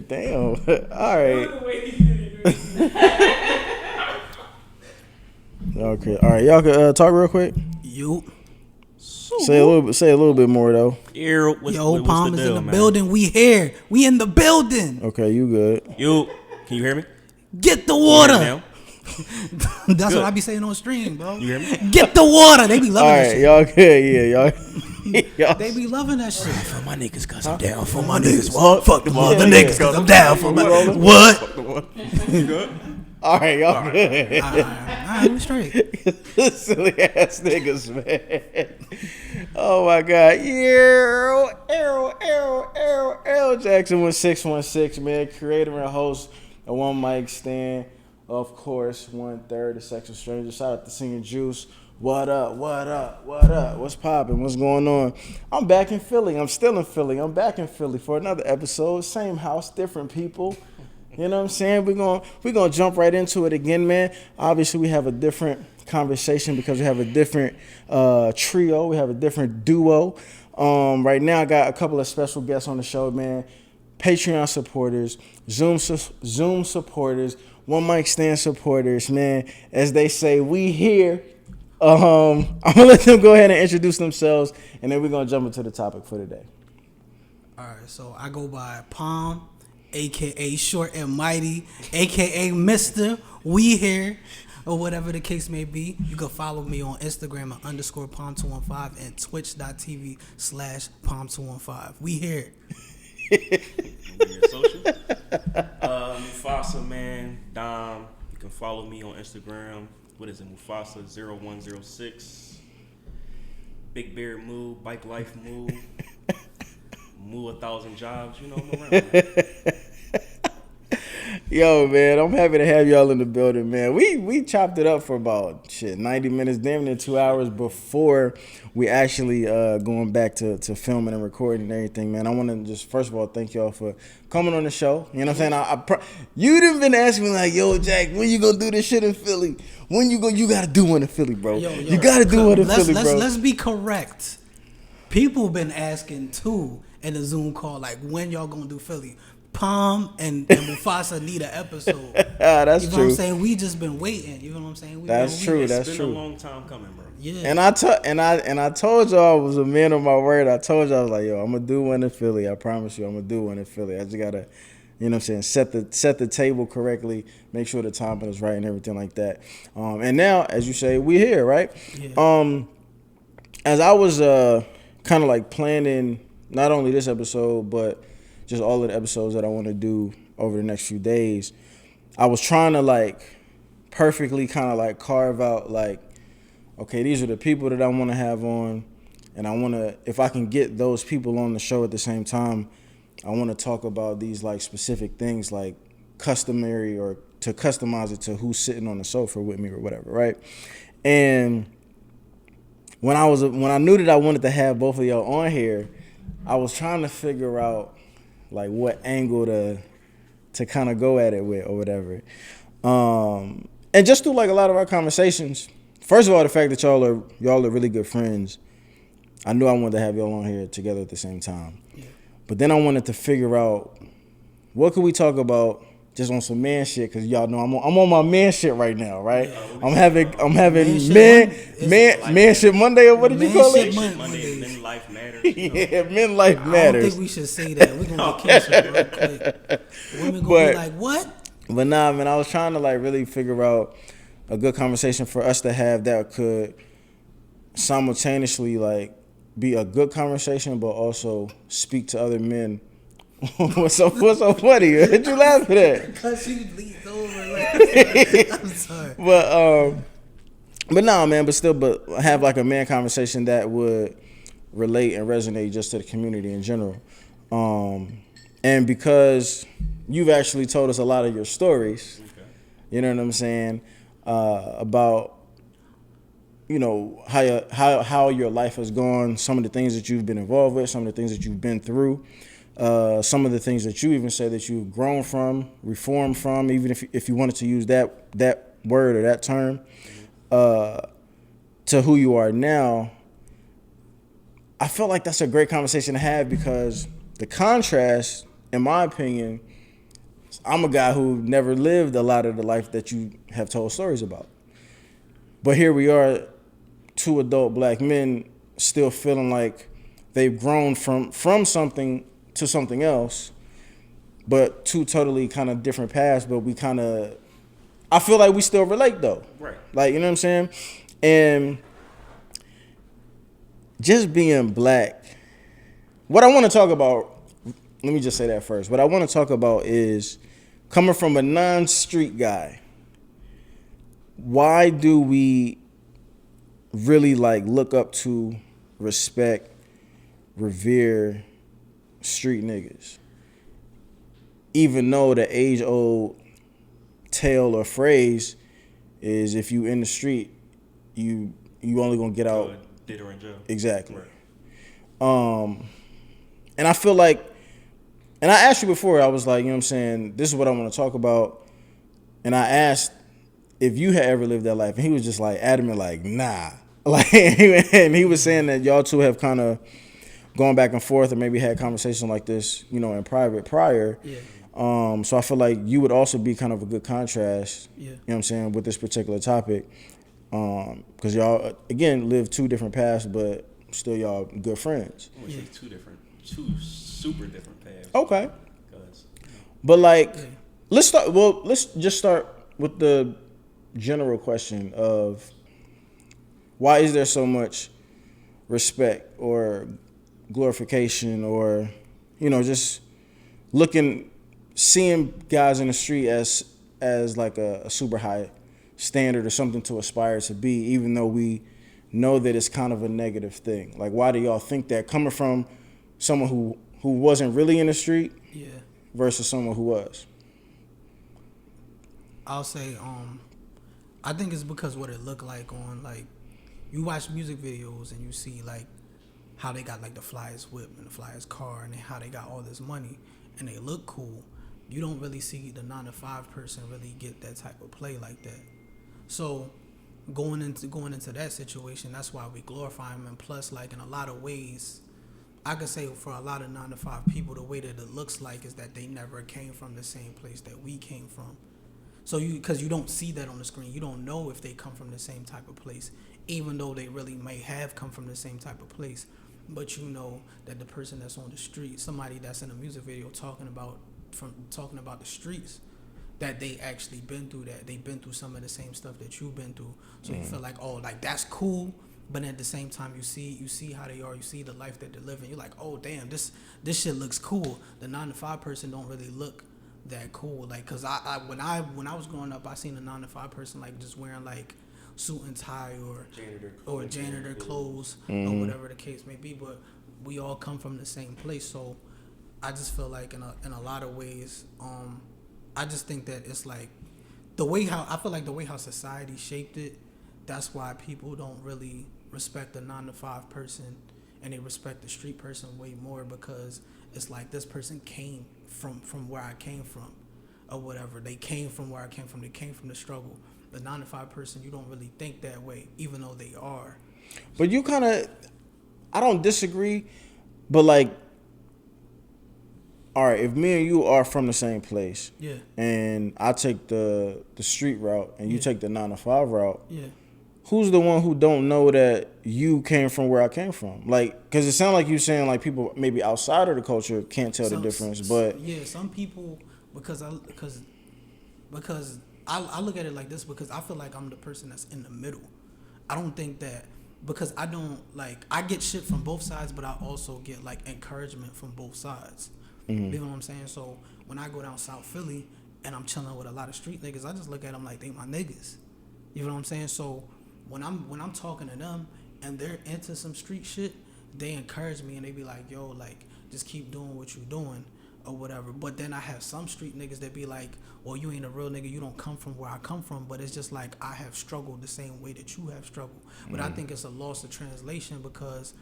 Damn. All right. Okay. All right. Y'all can talk real quick. You. Say a little bit more though. Palm is in the building. We here. We in the building. Okay, you good? Can you hear me? Get the water. That's good. What I be saying on stream, bro. You hear me? Get the water. They be loving that shit. Y'all good? Yeah, y'all. They be loving that shit. For my niggas, cause I'm down for my niggas. What? Fuck the other niggas, cause I'm down for my what? Fuck the what? You good? All right, y'all good. All right, we straight. Silly ass niggas, man. Oh my God. Arrow Jackson 1616, man. Creator and host of One Mic Stand. Of course, 1/3 of Sexual Stranger. Shout out to Singing Juice. What up? What's poppin'? What's going on? I'm back in Philly. I'm still in Philly. I'm back in Philly for another episode. Same house, different people. You know what I'm saying? We're gonna jump right into it again, man. Obviously, we have a different conversation because we have a different trio. We have a different duo. Right now, I got a couple of special guests on the show, man. Patreon supporters, Zoom supporters, One Mic Stand supporters, man. As they say, we here. I'm gonna let them go ahead and introduce themselves, and then we're gonna jump into the topic for today. All right, so I go by Palm, aka Short and Mighty, aka Mr. We Here, or whatever the case may be. You can follow me on Instagram at _Palm215 and twitch.tv/Palm215. We here. Social. Mufasa, man. Dom. You can follow me on Instagram. What is it? Mufasa0106. Big Beard Moo. Bike Life Moo. Moo 1,000 Jobs. You know I'm around. Man. Yo, man, I'm happy to have y'all in the building, man. We chopped it up for about 90 minutes, damn near 2 hours before we actually going back to filming and recording and everything, man. I want to just first of all thank y'all for coming on the show. You know what I'm saying? You done been asking me like, yo, Jack, when you gonna do this shit in Philly? You gotta do one in Philly, bro. You gotta do one in Philly, bro. Let's be correct. People been asking too in the Zoom call, like, when y'all gonna do Philly? Palm and Mufasa need an episode. That's you know true. What I'm saying? We just been waiting. You know what I'm saying? That's true. It's been a long time coming, bro. Yeah. And I told y'all I was a man of my word. I told y'all I was like, yo, I'm gonna do one in Philly. I promise you, I'm gonna do one in Philly. I just gotta, you know what I'm saying, set the table correctly, make sure the timing is right and everything like that. And now, as you say, we here, right? Yeah. As I was kind of like planning not only this episode but just all of the episodes that I want to do over the next few days, I was trying to like perfectly kind of like carve out like, okay, these are the people that I want to have on, and I want to, if I can get those people on the show at the same time, I want to talk about these like specific things like customary or to customize it to who's sitting on the sofa with me or whatever, right? And when I knew that I wanted to have both of y'all on here, I was trying to figure out like what angle to kind of go at it with or whatever. And just through like a lot of our conversations, first of all, the fact that y'all are really good friends, I knew I wanted to have y'all on here together at the same time. Yeah. But then I wanted to figure out what could we talk about just on some man shit, because y'all know I'm on my man shit right now, right? Yeah, I'm having man shit Monday, or what did you call it? Monday, Men Life Matters. Yeah, Men Life Matters. I don't think we should say that. We're gonna get canceled real quick. Women gonna be like, what? But nah, man, I was trying to like really figure out a good conversation for us to have that could simultaneously like be a good conversation, but also speak to other men. What's so funny? What you laughing at? Because you leaned over. Like, I'm sorry. But nah, man. But have like a man conversation that would relate and resonate just to the community in general. And because you've actually told us a lot of your stories, okay. You know what I'm saying, about, you know, how your life has gone, some of the things that you've been involved with, some of the things that you've been through. Some of the things that you even say that you've grown from, reformed from, even if you wanted to use that word or that term, to who you are now, I felt like that's a great conversation to have because the contrast in my opinion, I'm a guy who never lived a lot of the life that you have told stories about. But here we are, two adult black men still feeling like they've grown from something to something else, but two totally kind of different paths, but we kind of, I feel like we still relate though. Right. Like, you know what I'm saying? And just being black, what I want to talk about, let me just say that first. What I want to talk about is coming from a non-street guy. Why do we really like look up to, respect, revere street niggas? Even though the age-old tale or phrase is if you in the street, you only gonna get out. Dead or in jail. Exactly. Right. And I feel like, and I asked you before, I was like, you know what I'm saying, this is what I want to talk about. And I asked if you had ever lived that life, and he was just like adamant, like, nah. Like, and he was saying that y'all two have kind of gone back and forth and maybe had conversations like this, you know, in private prior. Yeah. So I feel like you would also be kind of a good contrast, Yeah. you know what I'm saying, with this particular topic. Because y'all, again, live two different paths, but still y'all good friends. I'm gonna say two super different paths. Okay. Because, But like, let's just start with the general question of why is there so much respect or glorification or, you know, just seeing guys in the street as like a super high standard or something to aspire to be, even though we know that it's kind of a negative thing. Like, why do y'all think that, coming from someone who wasn't really in the street versus someone who was? I'll say, I think it's because what it looked like on, like, you watch music videos and you see, like, how they got, like, the flyest whip and the flyest car and how they got all this money and they look cool. You don't really see the 9-to-5 person really get that type of play like that. So going into that situation, that's why we glorify them. And plus, like, in a lot of ways, I could say for a lot of 9-to-5 people, the way that it looks like is that they never came from the same place that we came from. So because you don't see that on the screen, you don't know if they come from the same type of place, even though they really may have come from the same type of place. But you know that the person that's on the street, somebody that's in a music video talking about the streets, that they actually been through that. They've been through some of the same stuff that you've been through. So you feel like, oh, like, that's cool. But at the same time, you see how they are. You see the life that they're living. You're like, oh, damn, this shit looks cool. The 9-to-5 person don't really look that cool. Like, cause when I was growing up, I seen a 9-to-5 person like just wearing like suit and tie or janitor clothes or whatever the case may be. But we all come from the same place. So I just feel like in a lot of ways, I just think that it's like the way how society shaped it. That's why people don't really respect the 9-to-5 person, and they respect the street person way more, because it's like, this person came from where I came from, or whatever. They came from where I came from. They came from the struggle. The 9-to-5 person, you don't really think that way, even though they are. But you kind of, I don't disagree, but like, all right, if me and you are from the same place, and I take the street route and you take the 9-to-5 route, who's the one who don't know that you came from where I came from? Like, because it sounds like you saying like people maybe outside of the culture can't tell the difference, but some people, because I look at it like this, because I feel like I'm the person that's in the middle. I don't think that, because I don't, like, I get shit from both sides, but I also get like encouragement from both sides. You know what I'm saying? So when I go down South Philly and I'm chilling with a lot of street niggas, I just look at them like they my niggas. You know what I'm saying? So when I'm talking to them and they're into some street shit, they encourage me and they be like, yo, like, just keep doing what you're doing or whatever. But then I have some street niggas that be like, well, you ain't a real nigga, you don't come from where I come from. But it's just like, I have struggled the same way that you have struggled. But I think it's a loss of translation, because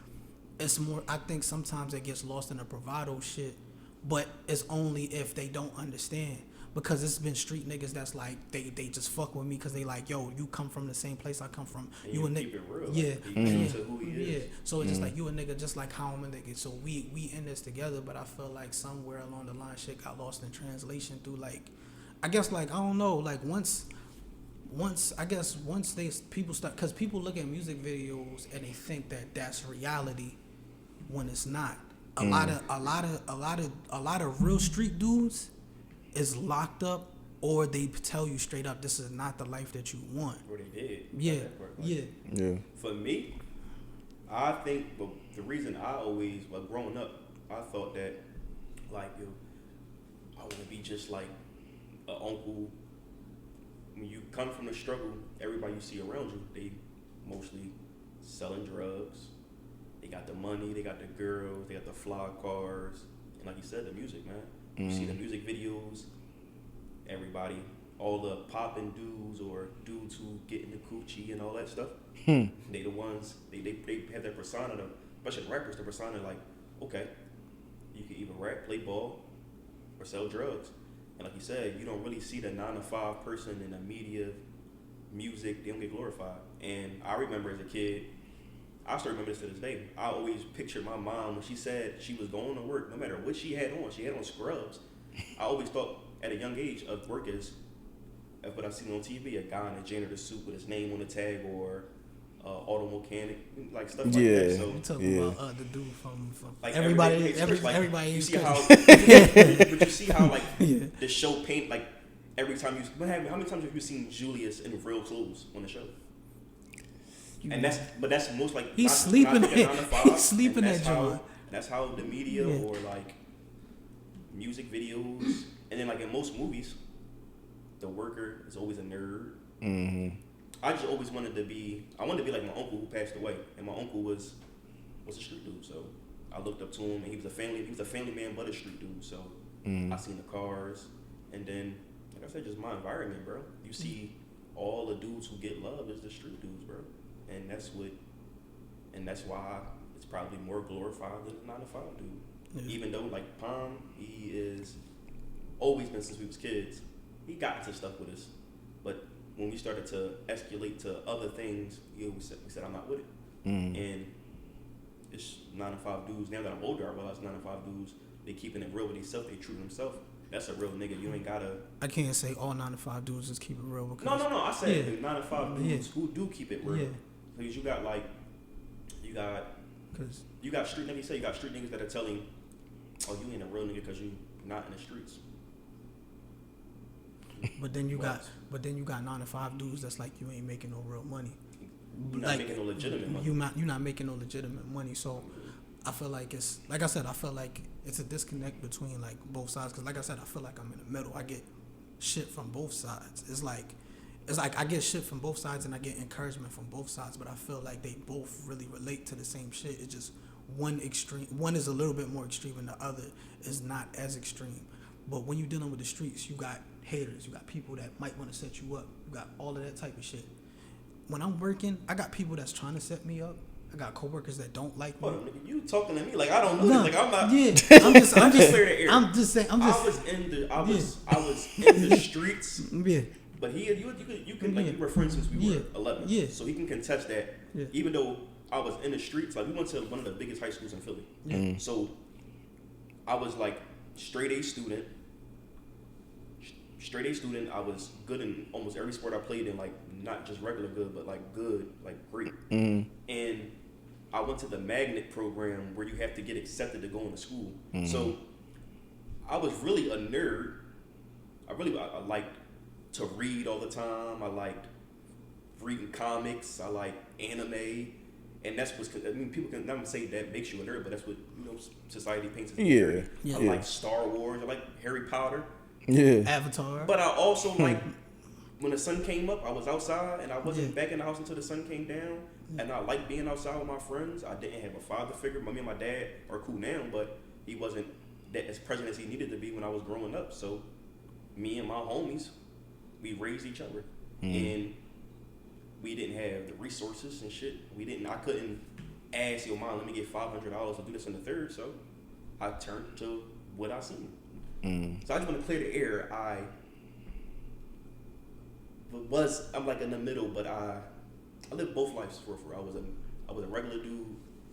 it's more, I think sometimes it gets lost in the bravado shit, but it's only if they don't understand. because it's been street niggas that's like they just fuck with me because they like, yo, you come from the same place I come from. And you a keep nigga, it real. yeah, Like, be true to who he yeah. is. So it's just like you a nigga just like how I'm a nigga. So we in this together, but I feel like somewhere along the line shit got lost in translation through like, I guess like I don't know, like once people start, because people look at music videos and they think that that's reality when it's not. A lot of real street dudes is locked up, or they tell you straight up this is not the life that you want. Or they did. Yeah. For me, I think the reason I always, growing up, I thought that, like, yo, I want to be just like an uncle. When you come from the struggle, everybody you see around you, they mostly selling drugs. They got the money, they got the girls, they got the fly cars, and like you said, the music, man. You see the music videos, everybody, all the popping dudes or dudes who get in the coochie and all that stuff. They the ones, they have their persona, especially rappers, the persona like, okay, you can either rap, play ball, or sell drugs. And like you said, you don't really see the 9-to-5 person in the media, music, they don't get glorified. And I remember as a kid, I still remember this to this day, I always pictured my mom when she said she was going to work, no matter what she had on scrubs. I always thought at a young age of work as what I seen on TV, a guy in a janitor suit with his name on the tag, or auto mechanic, like stuff like that. So you talking about the dude from like everybody you see how but you see how like the show paint, like every time how many times have you seen Julius in real clothes on the show? And that's most like he's sleeping. He's sleeping at John. That's how the media or like music videos, and then like in most movies, the worker is always a nerd. Mm-hmm. I just always wanted to be. I wanted to be like my uncle who passed away, and my uncle was a street dude. So I looked up to him, and he was a family man, but a street dude. So I seen the cars, and then like I said, just my environment, bro. You see all the dudes who get love is the street dudes, bro. And that's why it's probably more glorified than the 9-to-5 dude. Yeah. Even though like Palm, he is always been since we was kids. He got into stuff with us, but when we started to escalate to other things, we said I'm not with it. And it's 9-to-5 dudes. Now that I'm older, I realize 9-to-5 dudes, they keeping it real with themselves. They true to themselves. That's a real nigga. You ain't gotta. I can't say all 9-to-5 dudes just keep it real. Because no. I said the 9-to-5 dudes who do keep it real. Yeah. Because you got street niggas. You got street niggas that are telling, oh, you ain't a real nigga because you not in the streets. But then you got 9-to-5 dudes that's like, you ain't making no real money. You're not making no legitimate money. You're not making no legitimate money. So I feel like it's like I said. I feel like it's a disconnect between like both sides. Because like I said, I feel like I'm in the middle. I get shit from both sides. It's like I get shit from both sides and I get encouragement from both sides, but I feel like they both really relate to the same shit. It's just one is a little bit more extreme and the other is not as extreme. But when you're dealing with the streets, you got haters, you got people that might want to set you up, you got all of that type of shit. When I'm working, I got people that's trying to set me up. I got coworkers that don't like me. Hold on, nigga, you talking to me like I don't know. Like I'm not. Yeah, I'm just clear the air. I'm just saying. I was in the streets. Yeah. But you can like we were friends since we were 11. Yeah. So he can contest that. Yeah. Even though I was in the streets, like we went to one of the biggest high schools in Philly. Yeah. So I was like straight A student. I was good in almost every sport I played in, like not just regular good, but like good, like great. And I went to the magnet program where you have to get accepted to go into school. So I was really a nerd. I liked to read all the time. I liked reading comics. I liked anime, and that's what's. I mean, people can not say that makes you a nerd, but that's what society paints as a nerd. I like Star Wars. I like Harry Potter. Yeah. Avatar. But I also like when the sun came up, I was outside and I wasn't back in the house until the sun came down. And I liked being outside with my friends. I didn't have a father figure. Me and my dad are cool now, but he wasn't that as present as he needed to be when I was growing up. So me and my homies, we raised each other. And we didn't have the resources and shit. I couldn't ask your mom, let me get $500 to do this in the third. So I turned to what I seen. So I just want to clear the air. I'm like in the middle, but I lived both lives for real. I was a regular dude.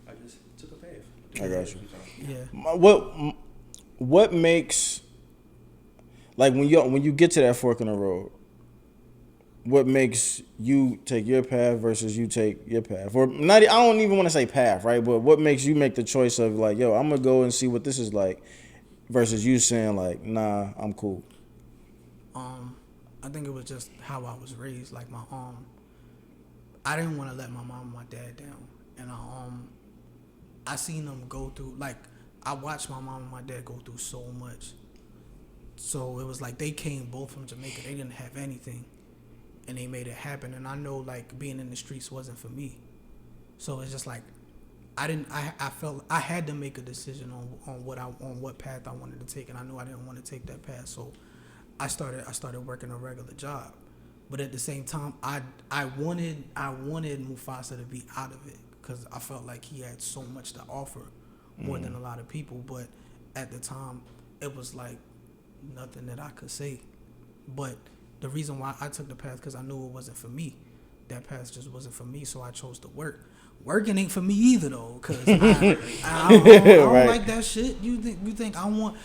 I just took a path. I got you. Yeah. What makes, like, when you get to that fork in the road, what makes you take your path versus you take your path? Or not, I don't even want to say path, right? But what makes you make the choice of like, yo, I'm gonna go and see what this is like, versus you saying like, nah, I'm cool. I think it was just how I was raised. Like my I didn't want to let my mom and my dad down, and I seen them go through, like, I watched my mom and my dad go through so much. So it was like they came both from Jamaica. They didn't have anything, and they made it happen. And I know, like, being in the streets wasn't for me. So it's just like I felt I had to make a decision on what path I wanted to take, and I knew I didn't want to take that path. So I started working a regular job. But at the same time, I wanted Mufasa to be out of it, because I felt like he had so much to offer, more than a lot of people. But at the time, it was like nothing that I could say. But the reason why I took the path, because I knew it wasn't for me. That path just wasn't for me, so I chose to work. Working ain't for me either, though, because I don't Right. like that shit. You think I want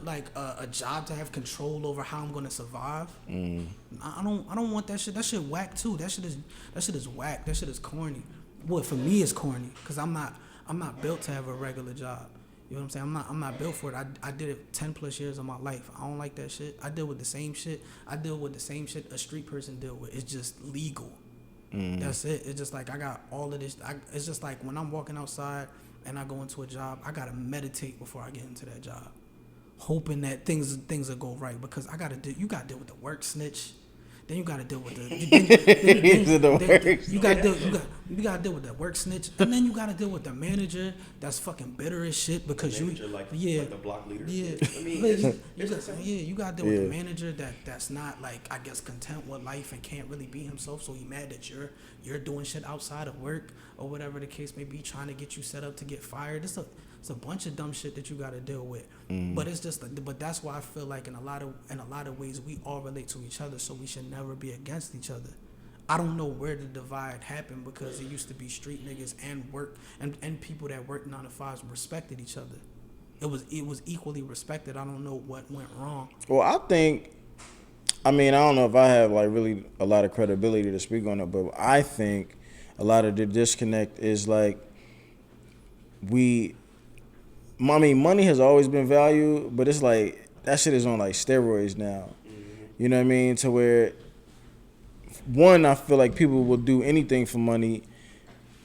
like a job to have control over how I'm gonna survive? I don't want that shit. That shit whack too. That shit is whack. That shit is corny. Well, for me, it's corny, because I'm not built to have a regular job. You know what I'm saying? I'm not built for it. I did it 10 plus years of my life. I don't like that shit. I deal with the same shit. A street person deal with. It's just legal. That's it. It's just like I got all of this. It's just like when I'm walking outside and I go into a job, I gotta meditate before I get into that job, hoping that things will go right, because you gotta deal with the work snitch. Then you gotta deal with you gotta deal with the work snitch, and then you gotta deal with the manager that's fucking bitter as shit because like the block leader. Yeah, I mean, you gotta deal with the manager that's not, like, I guess, content with life and can't really be himself. So he mad that you're doing shit outside of work or whatever the case may be, trying to get you set up to get fired. It's a bunch of dumb shit that you gotta deal with. But it's just, but that's why I feel like in a lot of ways we all relate to each other, so we should never be against each other. I don't know where the divide happened, because it used to be street niggas and work and people that worked 9 to 5s respected each other. It was equally respected. I don't know what went wrong. Well, I don't know if I have like really a lot of credibility to speak on it, but I think a lot of the disconnect is like money has always been valued, but it's like that shit is on like steroids now. You know what I mean? To where, one, I feel like people will do anything for money,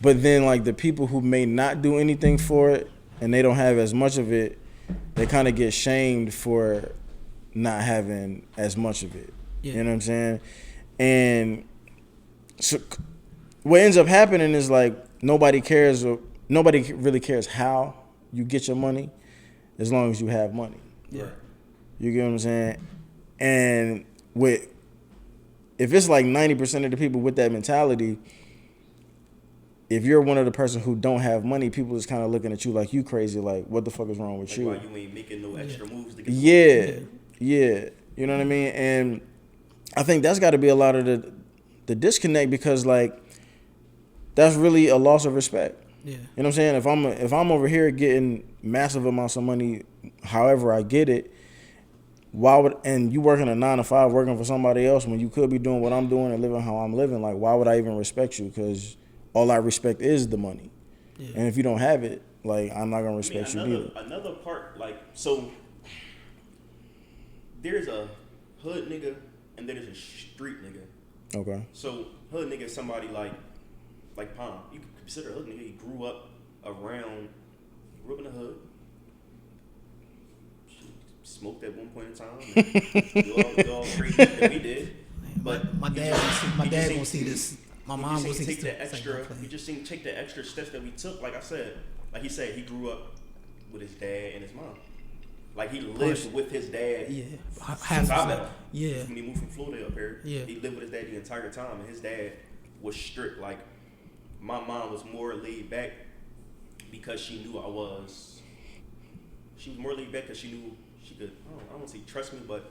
but then like the people who may not do anything for it and they don't have as much of it, they kind of get shamed for not having as much of it. Yeah. You know what I'm saying? And so what ends up happening is like nobody really cares how you get your money, as long as you have money. Yeah. You get what I'm saying? And if it's like 90% of the people with that mentality, if you're one of the person who don't have money, people is kind of looking at you like you crazy, like what the fuck is wrong with like you? why you ain't making no extra moves to get Yeah. You know what I mean? And I think that's got to be a lot of the disconnect, because like that's really a loss of respect. Yeah. You know what I'm saying? If I'm over here getting massive amounts of money, however I get it, and you working a 9 to 5, working for somebody else when you could be doing what I'm doing and living how I'm living, like why would I even respect you? Because all I respect is the money. Yeah. And if you don't have it, like I'm not gonna respect you either. Another part, like, so there's a hood nigga and there's a street nigga. Okay. So hood nigga is somebody like Palm. You could consider a hood nigga. He grew up in the hood. Smoked at one point in time. Do all crazy that we did. But my dad gonna see this. My mom will see this. You just seen take the extra steps that we took. Like I said, like he said, he grew up with his dad and his mom. Like he lived with his dad. Yeah. Since I met him. Yeah. When he moved from Florida up here, yeah, he lived with his dad the entire time, and his dad was strict. Like my mom was more laid back because she knew I was. She was more laid back because she knew she could. I don't want to say trust me, but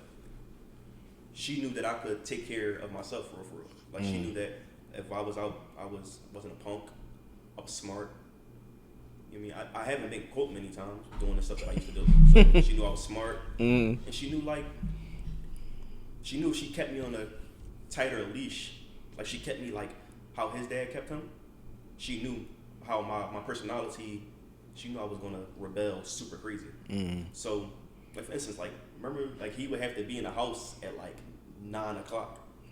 she knew that I could take care of myself for real. Like she knew that if I was out, wasn't a punk. I was smart. You know what I mean, I haven't been quote many times doing the stuff that I used to do. So she knew I was smart, and she knew if she kept me on a tighter leash, like she kept me like how his dad kept him. She knew how my personality. She knew I was gonna rebel super crazy. So, like for instance, like remember, like he would have to be in the house at like 9:00,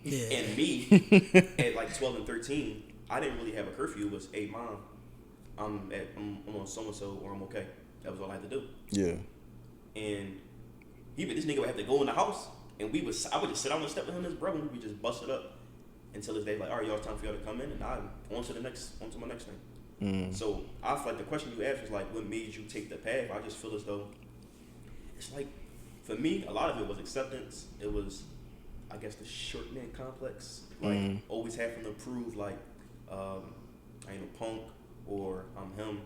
and me at like 12 and 13. I didn't really have a curfew. It was, hey mom, I'm on so and so, or I'm okay. That was all I had to do. Yeah. And this nigga would have to go in the house, and I would just sit on the step with him and his brother, and we just bust it up until his day like, all right, y'all, it's time for y'all to come in, and I'm on to my next thing. So I feel like the question you asked was like, what made you take the path? I just feel as though it's like, for me, a lot of it was acceptance. It was, I guess, the short man complex, like always having to prove like I ain't a punk or I'm him,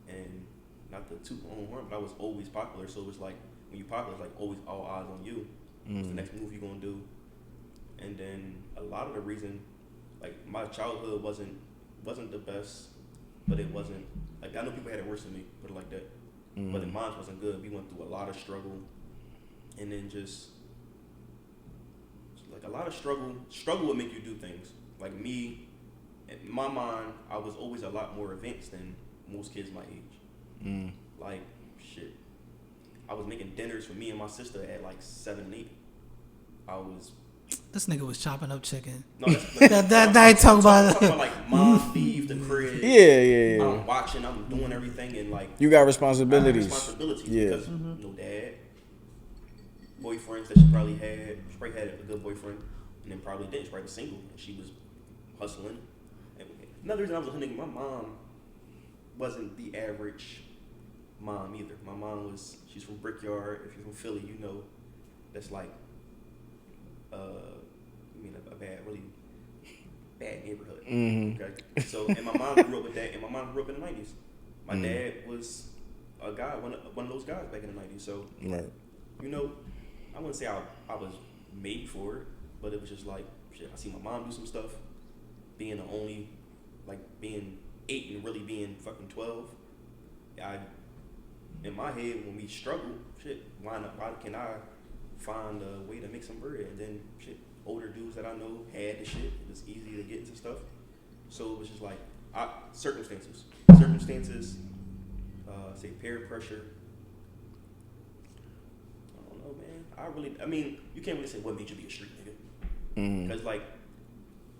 and not to toot my own horn, but I was always popular. So it was like when you popular, it's like always all eyes on you. What's the next move you gonna do? And then a lot of the reason, like my childhood wasn't the best, but it wasn't like, I know people had it worse than me, put it like that. But then mine wasn't good. We went through a lot of struggle, and then just like a lot of struggle. Struggle would make you do things. Like me, in my mind, I was always a lot more advanced than most kids my age. Like shit, I was making dinners for me and my sister at like 7 and 8. I was. This nigga was chopping up chicken. No, that ain't talking about I'm talking about like mom leave the crib. Yeah. I'm watching. I'm doing everything, and like you got responsibilities. Yeah. Because no dad, boyfriends that she probably had. She probably had a good boyfriend, and then probably didn't. She probably was single, and she was hustling. And another reason I was a nigga, my mom wasn't the average mom either. My mom she's from Brickyard. If you're from Philly, you know that's like. Really bad neighborhood. Okay, so and my mom grew up with that, and my mom grew up in the 90s. My dad was a guy, one of those guys back in the 90s. So, you know, I wouldn't say I was made for it, but it was just like shit. I see my mom do some stuff, being the only, like being 8 and really being fucking 12. In my head, when we struggle, shit, why can I find a way to make some bread? And then shit, older dudes that I know had the shit. It was easy to get into stuff. So it was just like circumstances, say peer pressure. I don't know, man. I mean, you can't really say what made you be a street nigga. Because like,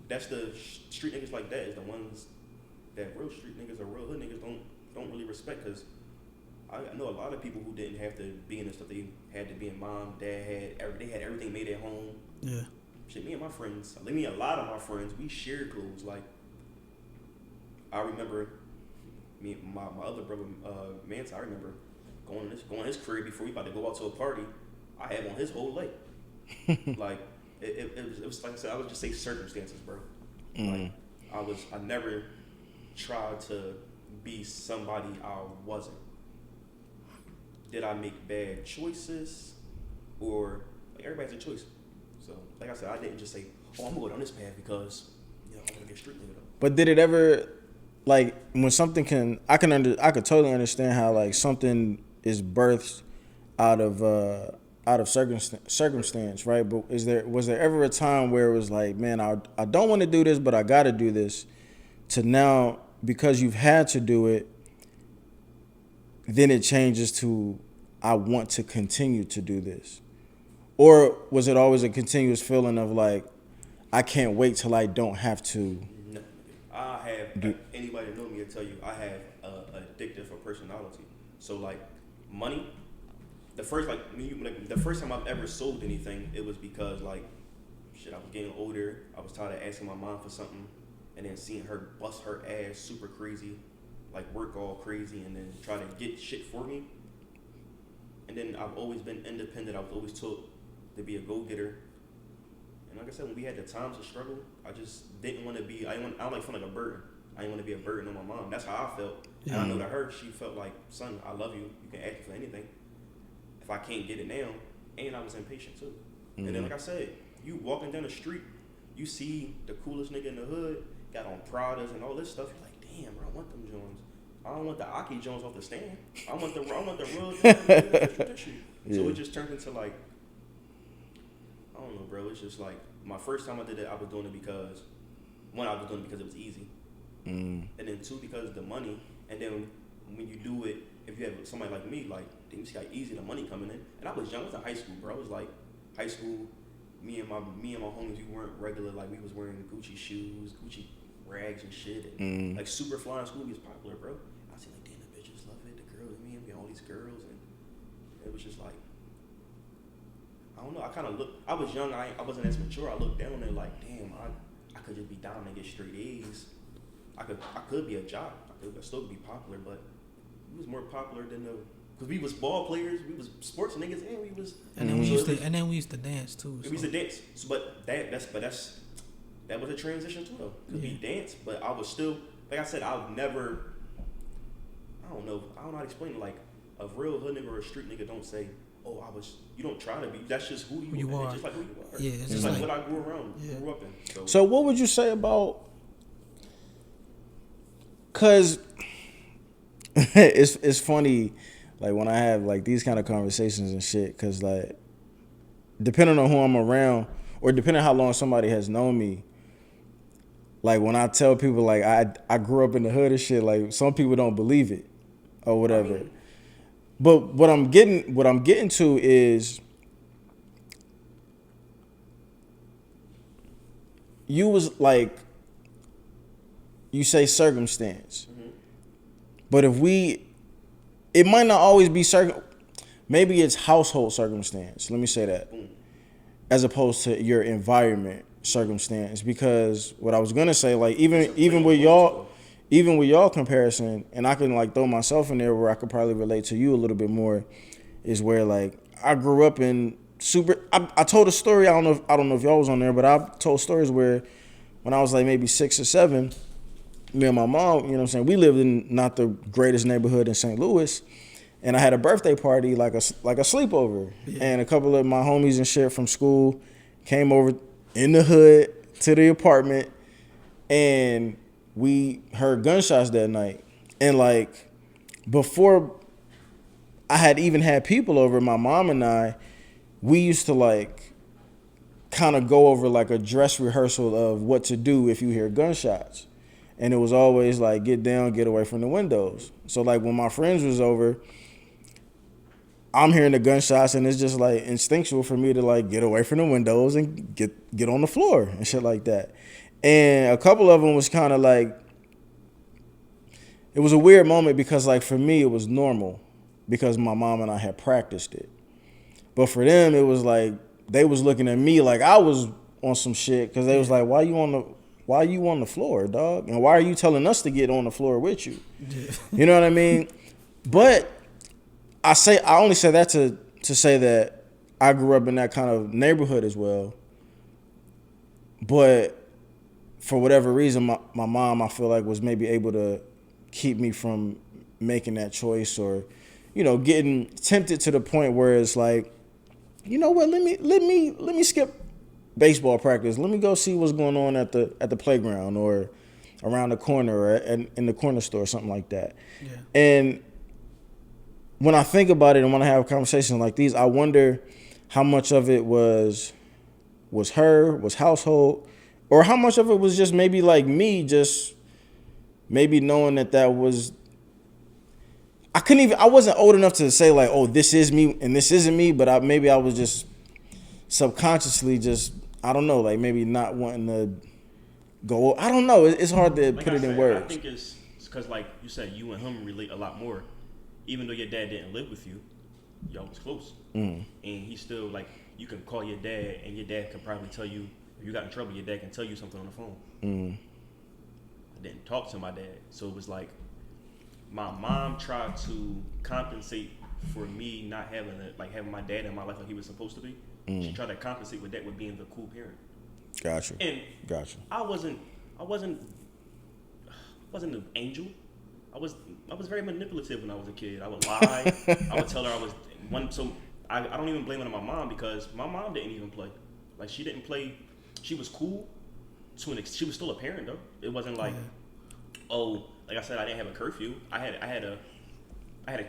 that's the street niggas like that is the ones that real street niggas or real hood niggas don't really respect. Because I know a lot of people who didn't have to be in this stuff. They had to be in mom, dad, they had everything made at home. Yeah. Shit, me and my friends, a lot of my friends, we shared clothes. Like, I remember me, my other brother, Manta, I remember going to his crib before we about to go out to a party. I had on his whole leg. Like, it was like I said, I would just say circumstances, bro. Like, I never tried to be somebody I wasn't. Did I make bad choices? Or, like, everybody has a choice. So, like I said, I didn't just say, oh, I'm going to go down this path because, you know, I'm going to get street nigga. But did it ever, like, when something I could totally understand how, like, something is birthed out of circumstance, right? But was there ever a time where it was like, man, I don't want to do this, but I got to do this, to now, because you've had to do it, then it changes to, I want to continue to do this? Or was it always a continuous feeling of like, I can't wait till I don't have to? No, I have, anybody that know me will tell you, I have an addictive personality. So like, money, the first time I've ever sold anything, it was because like, shit, I was getting older. I was tired of asking my mom for something, and then seeing her bust her ass super crazy, like work all crazy, and then try to get shit for me. And then I've always been independent. I was always told to be a go-getter. And like I said, when we had the times of struggle, I just didn't want to be, I don't like feeling like a burden. I didn't want to be a burden on my mom. That's how I felt. Yeah. And I know to her, she felt like, son, I love you. You can ask me for anything. If I can't get it now, and I was impatient too. And then, like I said, you walking down the street, you see the coolest nigga in the hood, got on Pradas and all this stuff. You're like, damn, bro, I want them Jones. I don't want the Aki Jones off the stand. I want the real tradition. Yeah. So it just turned into like, I don't know, bro. It's just like my first time I did it, I was doing it because it was easy, and then 2 because of the money. And then when you do it, if you have somebody like me, like then you see how easy the money coming in. And I was young. I was in high school, bro. I was like high school. Me and my homies, we weren't regular. Like we was wearing Gucci shoes, Gucci rags and shit. And like super fly in school was popular, bro. I see like, damn, the bitches love it. The girls, me and all these girls, and it was just like, I don't know. I kind of looked. I was young. I wasn't as mature. I looked down there like, damn, I could just be down and get straight A's. I could be a jock. I could still be popular, but we was more popular than because we was ball players, we was sports niggas, and we was. And then we used to dance too. We used to dance, so, but that was a transition too though. Cause we danced, but I was still, like I said, I don't know how to explain it. Like a real hood nigga or a street nigga don't say, oh, you don't try to be. That's just who you are. Just like who you are. Yeah, it's just like what I grew up in. So what would you say about? Cause it's funny, like when I have like these kind of conversations and shit. Cause like depending on who I'm around, or depending on how long somebody has known me, like when I tell people like I grew up in the hood and shit, like some people don't believe it or whatever. But what I'm getting to is you was like, you say circumstance, but it might not always be maybe it's household circumstance. Let me say that, as opposed to your environment circumstance. Because what I was gonna say, like even with y'all comparison, and I can like throw myself in there where I could probably relate to you a little bit more, is where like I grew up in I told a story. I don't know if y'all was on there, but I've told stories where when I was like maybe 6 or 7, me and my mom, you know what I'm saying, we lived in not the greatest neighborhood in St. Louis, and I had a birthday party, like a sleepover, and a couple of my homies and shit from school came over in the hood to the apartment, and we heard gunshots that night. And like before I had even had people over, my mom and I, we used to like kind of go over like a dress rehearsal of what to do if you hear gunshots. And it was always like, get down, get away from the windows. So like when my friends was over, I'm hearing the gunshots, and it's just like instinctual for me to like get away from the windows and get on the floor and shit like that. And a couple of them was kind of like, it was a weird moment because like for me it was normal because my mom and I had practiced it. But for them it was like they was looking at me like I was on some shit, because they was like, why you on the floor, dog? And why are you telling us to get on the floor with you? You know what I mean? But I only say that to say that I grew up in that kind of neighborhood as well. But for whatever reason, my mom, I feel like, was maybe able to keep me from making that choice, or, you know, getting tempted to the point where it's like, you know what, let me skip baseball practice. Let me go see what's going on at the playground or around the corner or in the corner store or something like that. Yeah. And when I think about it and when I have conversations like these, I wonder how much of it was household, or how much of it was just maybe like me just maybe knowing that was, I wasn't old enough to say like, oh, this is me and this isn't me, but maybe I was just subconsciously just, I don't know, like maybe not wanting to go. I don't know. It's hard to put it in words. I think it's because, like you said, you and him relate a lot more. Even though your dad didn't live with you, y'all was close. And he still, like, you can call your dad, and your dad can probably tell you, if you got in trouble, your dad can tell you something on the phone. I didn't talk to my dad. So it was like, my mom tried to compensate for me not having my dad in my life like he was supposed to be. She tried to compensate with that with being the cool parent. Gotcha. And gotcha. I wasn't an angel. I was very manipulative when I was a kid. I would lie. I would tell her I was one. So I don't even blame it on my mom because my mom didn't even play. Like she didn't play. She was cool to an extent. She was still a parent though. It wasn't like, oh, like I said, I didn't have a curfew. I had a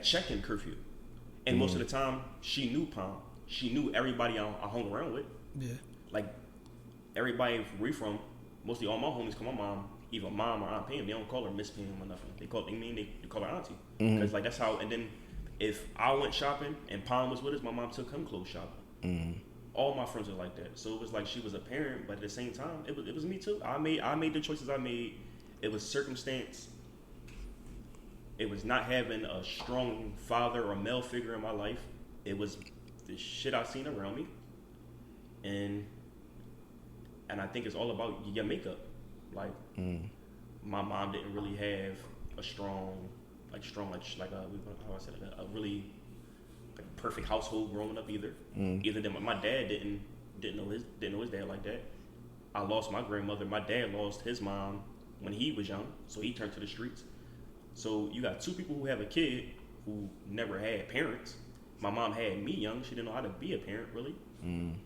check-in curfew, and most of the time she knew Palm. She knew everybody I hung around with. Yeah. Like everybody where we from, mostly all my homies call my mom either mom or Aunt Pam. They don't call her Miss Pam or nothing. They call her auntie. Because like that's how. And then if I went shopping and Palm was with us, my mom took him clothes shopping. All my friends were like that. So it was like she was a parent, but at the same time, it was me too. I made the choices I made. It was circumstance. It was not having a strong father or male figure in my life. It was the shit I seen around me, and I think it's all about your makeup. Like my mom didn't really have a strong how I said it, a really like perfect household growing up either. Either than my dad didn't know his dad like that. I lost my grandmother. My dad lost his mom when he was young, so he turned to the streets. So you got two people who have a kid who never had parents. My mom had me young. She didn't know how to be a parent, really.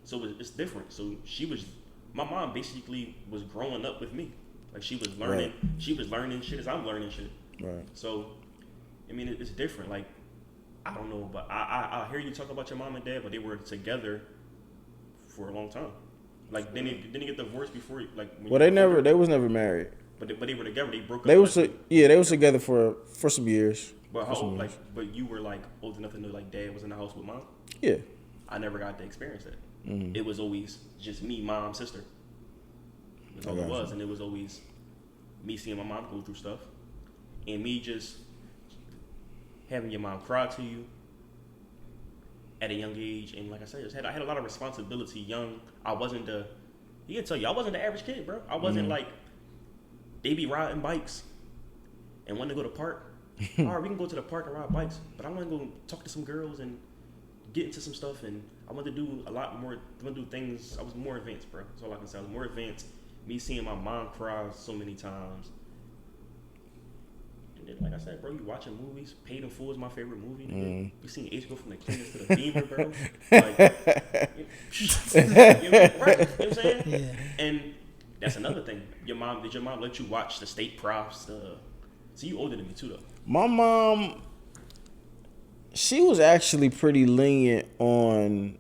So it's different. So my mom basically was growing up with me. Like she was learning, she was learning shit as I'm learning shit. Right. So, I mean, it's different. Like, I don't know, but I hear you talk about your mom and dad, but they were together for a long time. Like, didn't they get divorced before? Like, they was never married. But they were together. They broke up. They was together for some years. But how old, like, but you were like old enough to know like dad was in the house with mom? Yeah. I never got to experience that. It was always just me, mom, sister. That's all it was, and it was always me seeing my mom go through stuff, and me just having your mom cry to you at a young age. And like I said, I had a lot of responsibility young. I wasn't the average kid, bro. I wasn't like they be riding bikes and want to go to the park. All right, we can go to the park and ride bikes, but I want to go talk to some girls and get into some stuff, and I want to do a lot more. I want to do things. I was more advanced, bro. That's all I can say. I was more advanced. Me seeing my mom cry so many times, and then like I said, bro, you watching movies. Paid in Full is my favorite movie. Nigga. You seen H go from the cleaners to the beamer, bro. Like, right? You know what I'm saying? Yeah. And that's another thing. Did your mom let you watch the state props? So you older than me too, though. My mom, she was actually pretty lenient on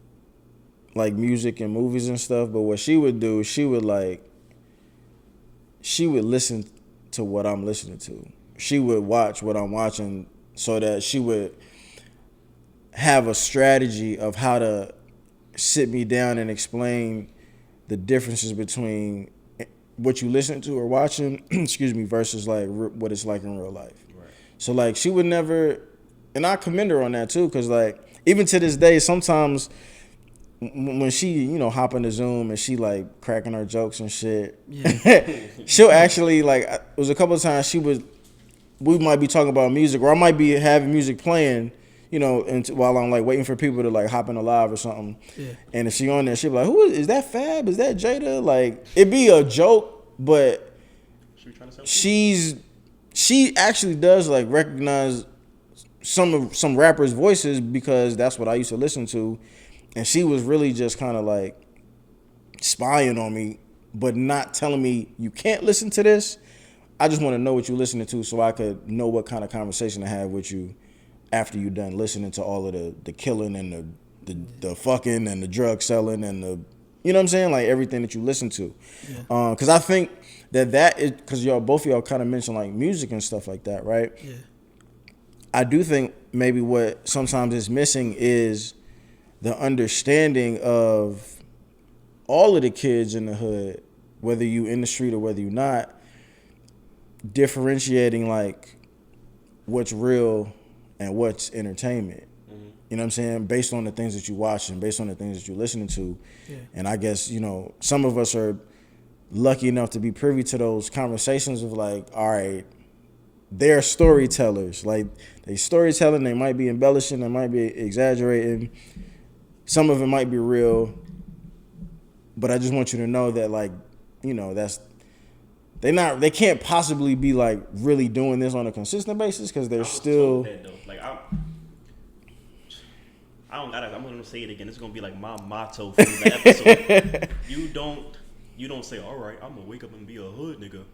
like music and movies and stuff. But what she would do, she would listen to what I'm listening to. She would watch what I'm watching so that she would have a strategy of how to sit me down and explain the differences between what you listen to or watching, versus like what it's like in real life. Right. So like she would never, and I commend her on that too, because like even to this day, sometimes when she, hop into Zoom and she like cracking her jokes and shit, she'll actually like, it was a couple of times we might be talking about music, or I might be having music playing, while I'm like waiting for people to like hop in a live or something. Yeah. And if she on there, she'll be like, "Who is that? Fab? Is that Jada?" Like it'd be a joke, but she actually does like recognize some rappers' voices because that's what I used to listen to, and she was really just kind of like spying on me, but not telling me you can't listen to this. I just want to know what you're listening to so I could know what kind of conversation to have with you after you're done listening to all of the killing and the fucking and the drug selling and the, you know what I'm saying? Like everything that you listen to. Yeah. Cause I think that is, cause both of y'all kind of mentioned like music and stuff like that, right? Yeah. I do think maybe what sometimes is missing is the understanding of all of the kids in the hood, whether you in the street or whether you're not, differentiating like what's real and what's entertainment. You know what I'm saying? Based on the things that you watch and based on the things that you're listening to. Yeah. And I guess, some of us are lucky enough to be privy to those conversations of like, all right, they're storytellers. Like they storytelling, they might be embellishing, they might be exaggerating. Some of it might be real. But I just want you to know that like, that's they can't possibly be like really doing this on a consistent basis because they're still. That, though. Like I don't gotta. I'm gonna say it again. It's gonna be like my motto for the episode. You don't say, all right, I'm gonna wake up and be a hood nigga.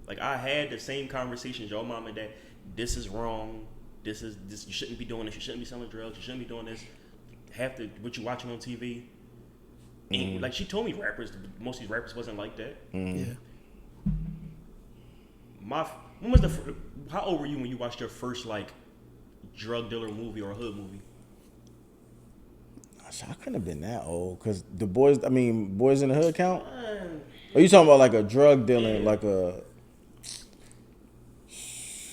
Like I had the same conversations, your mom and dad. This is wrong. This. You shouldn't be doing this. You shouldn't be selling drugs. You shouldn't be doing this. What you watching on TV. And like she told me, most of these rappers wasn't like that. Yeah. How old were you when you watched your first like drug dealer movie or a hood movie? I couldn't have been that old because Boys in the Hood count? Are you talking about like a drug dealing, like a...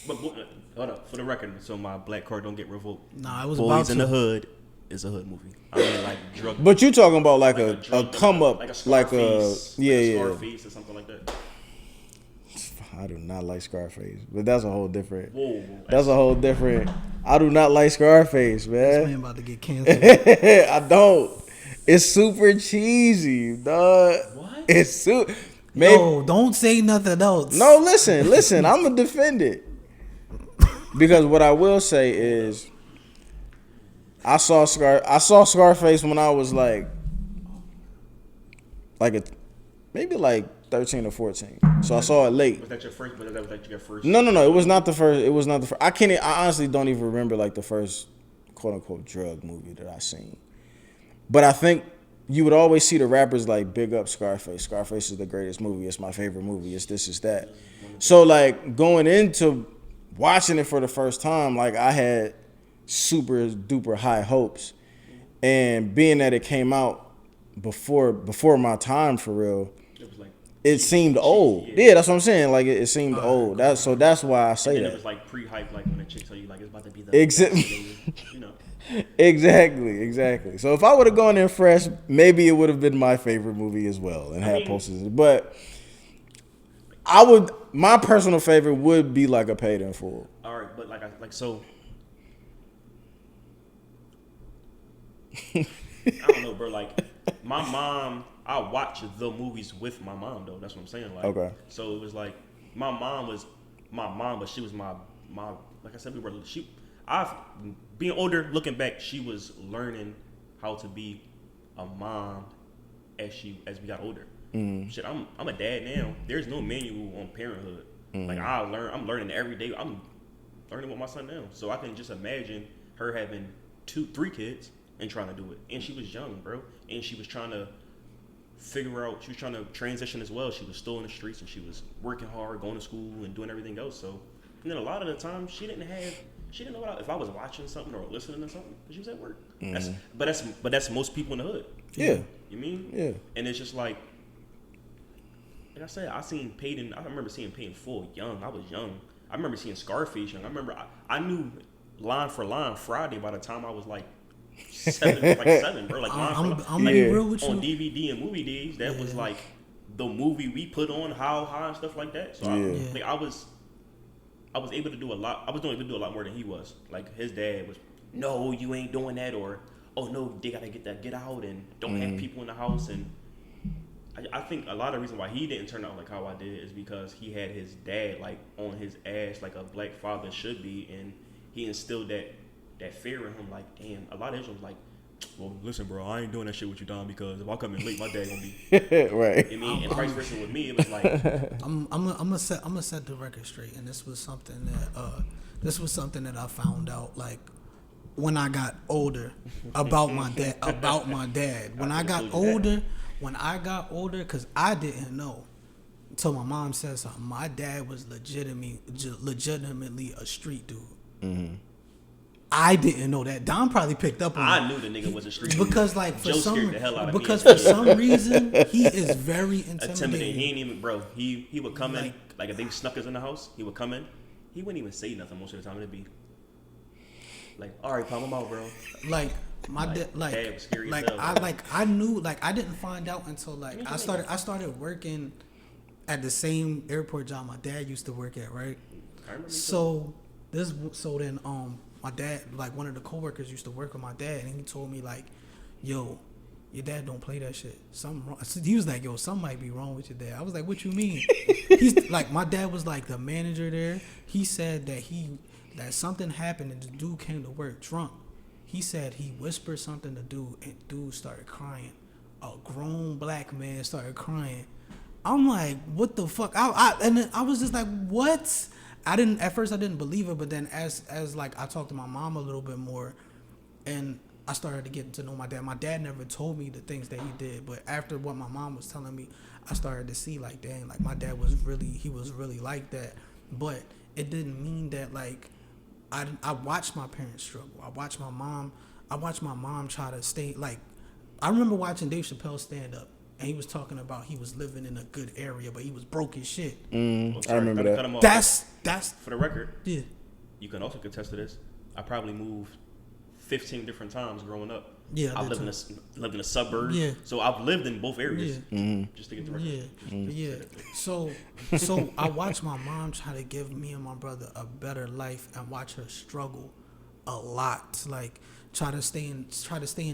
But hold up, for the record, so my black card don't get revoked. Nah, it was Boys in the Hood is a hood movie. I mean, like drug. But you talking about like a come up, like a Scarface, Scarface or something like that. I do not like Scarface, but that's a whole different. Whoa, that's a whole different. I do not like Scarface, This man. man about to get canceled. I don't. It's super cheesy, dog. What? It's super. No, don't say nothing else. No, listen. I'm gonna defend it because what I will say is, I saw Scarface when I was maybe 13 or 14. So I saw it late. Was that your first? Was that your first? No. It was not the first. It was not the first. I honestly don't even remember like the first quote unquote drug movie that I seen. But I think you would always see the rappers like big up Scarface. Scarface is the greatest movie. It's my favorite movie. It's this, it's that. So like going into watching it for the first time, like I had super duper high hopes, and being that it came out before my time for real. It seemed old. Yeah, that's what I'm saying. Like it seemed old. That's why I say and that. It was like pre-hype, like when a chick tell you like it's about to be the you know. Exactly. So if I would have gone in fresh, maybe it would have been my favorite movie as well and had posters. But my personal favorite would be like a Paid in Full. All right, but so. I don't know, bro. Like my mom. I watched the movies with my mom though. That's what I'm saying. Like, okay. So it was like my mom, but she was my like I said, being older, looking back, she was learning how to be a mom as we got older. Mm-hmm. Shit, I'm a dad now. There's no manual on parenthood. Mm-hmm. Like I'm learning every day. I'm learning with my son now. So I can just imagine her having 2-3 kids and trying to do it. And she was young, bro. And she was trying to figure out, she was trying to transition as well. She was still in the streets and she was working hard, going to school and doing everything else. So, and then a lot of the time she didn't know if I was watching something or listening to something because she was at work. Mm-hmm. But that's most people in the hood. Yeah. You mean? Yeah. And it's just like I said, I remember seeing Paid in Full young. I was young. I remember seeing Scarface young. I remember I knew line for line Friday by the time I was like 7, bro. Like I'm be real with you. On DVD and movie days, that was like the movie we put on How High and stuff like that. So I was able to do a lot. I was able to do a lot more than he was. Like his dad was, no, you ain't doing that, or oh no, they gotta get out and don't have people in the house. And I think a lot of the reason why he didn't turn out like how I did is because he had his dad like on his ass like a black father should be, and he instilled that fear in him. Like, damn, a lot of Israels like, well, listen, bro, I ain't doing that shit with you, Don, because if I come in late, my dad gonna be right. You mean, and vice versa with me, it was like I'm gonna set the record straight, and this was something that I found out like when I got older about my dad. When I got older, because I didn't know until my mom said something. My dad was legitimately a street dude. Mm-hmm. I didn't know that. Don probably picked up on it. I knew the nigga was a street dude. Because like for Joe some scared the hell out of me. because for some reason he is very intimidating. He ain't even, bro. He would come in like if they snuck us in the house. He would come in. He wouldn't even say nothing most of the time. It'd be like, all right, pop him out, bro. Like my dad, dad was scary as hell, I knew I didn't find out until like I started working at the same airport job my dad used to work at, right? So then my dad, like one of the coworkers used to work with my dad, and he told me like, yo, your dad don't play that shit. Something wrong. He was like, yo, something might be wrong with your dad. I was like, what you mean? He's like, my dad was like the manager there. He said that something happened and the dude came to work drunk. he said he whispered something to dude, and dude started crying. A grown black man started crying. I'm like, what the fuck? And then I was just like, what? At first I didn't believe it, but then as like I talked to my mom a little bit more, and I started to get to know my dad. My dad never told me the things that he did, but after what my mom was telling me, I started to see like, dang, like my dad was really like that. But it didn't mean that like I watched my parents struggle. I watched my mom try to stay like. I remember watching Dave Chappelle stand up, and he was talking about he was living in a good area, but he was broke as shit. I remember that. That's for the record. Yeah. You can also contest to this. I probably moved 15 different times growing up. Yeah, I lived in a suburb. Yeah. So I've lived in both areas. Yeah. Just to get the record. Yeah. So I watched my mom try to give me and my brother a better life, and watch her struggle a lot. Like try to stay in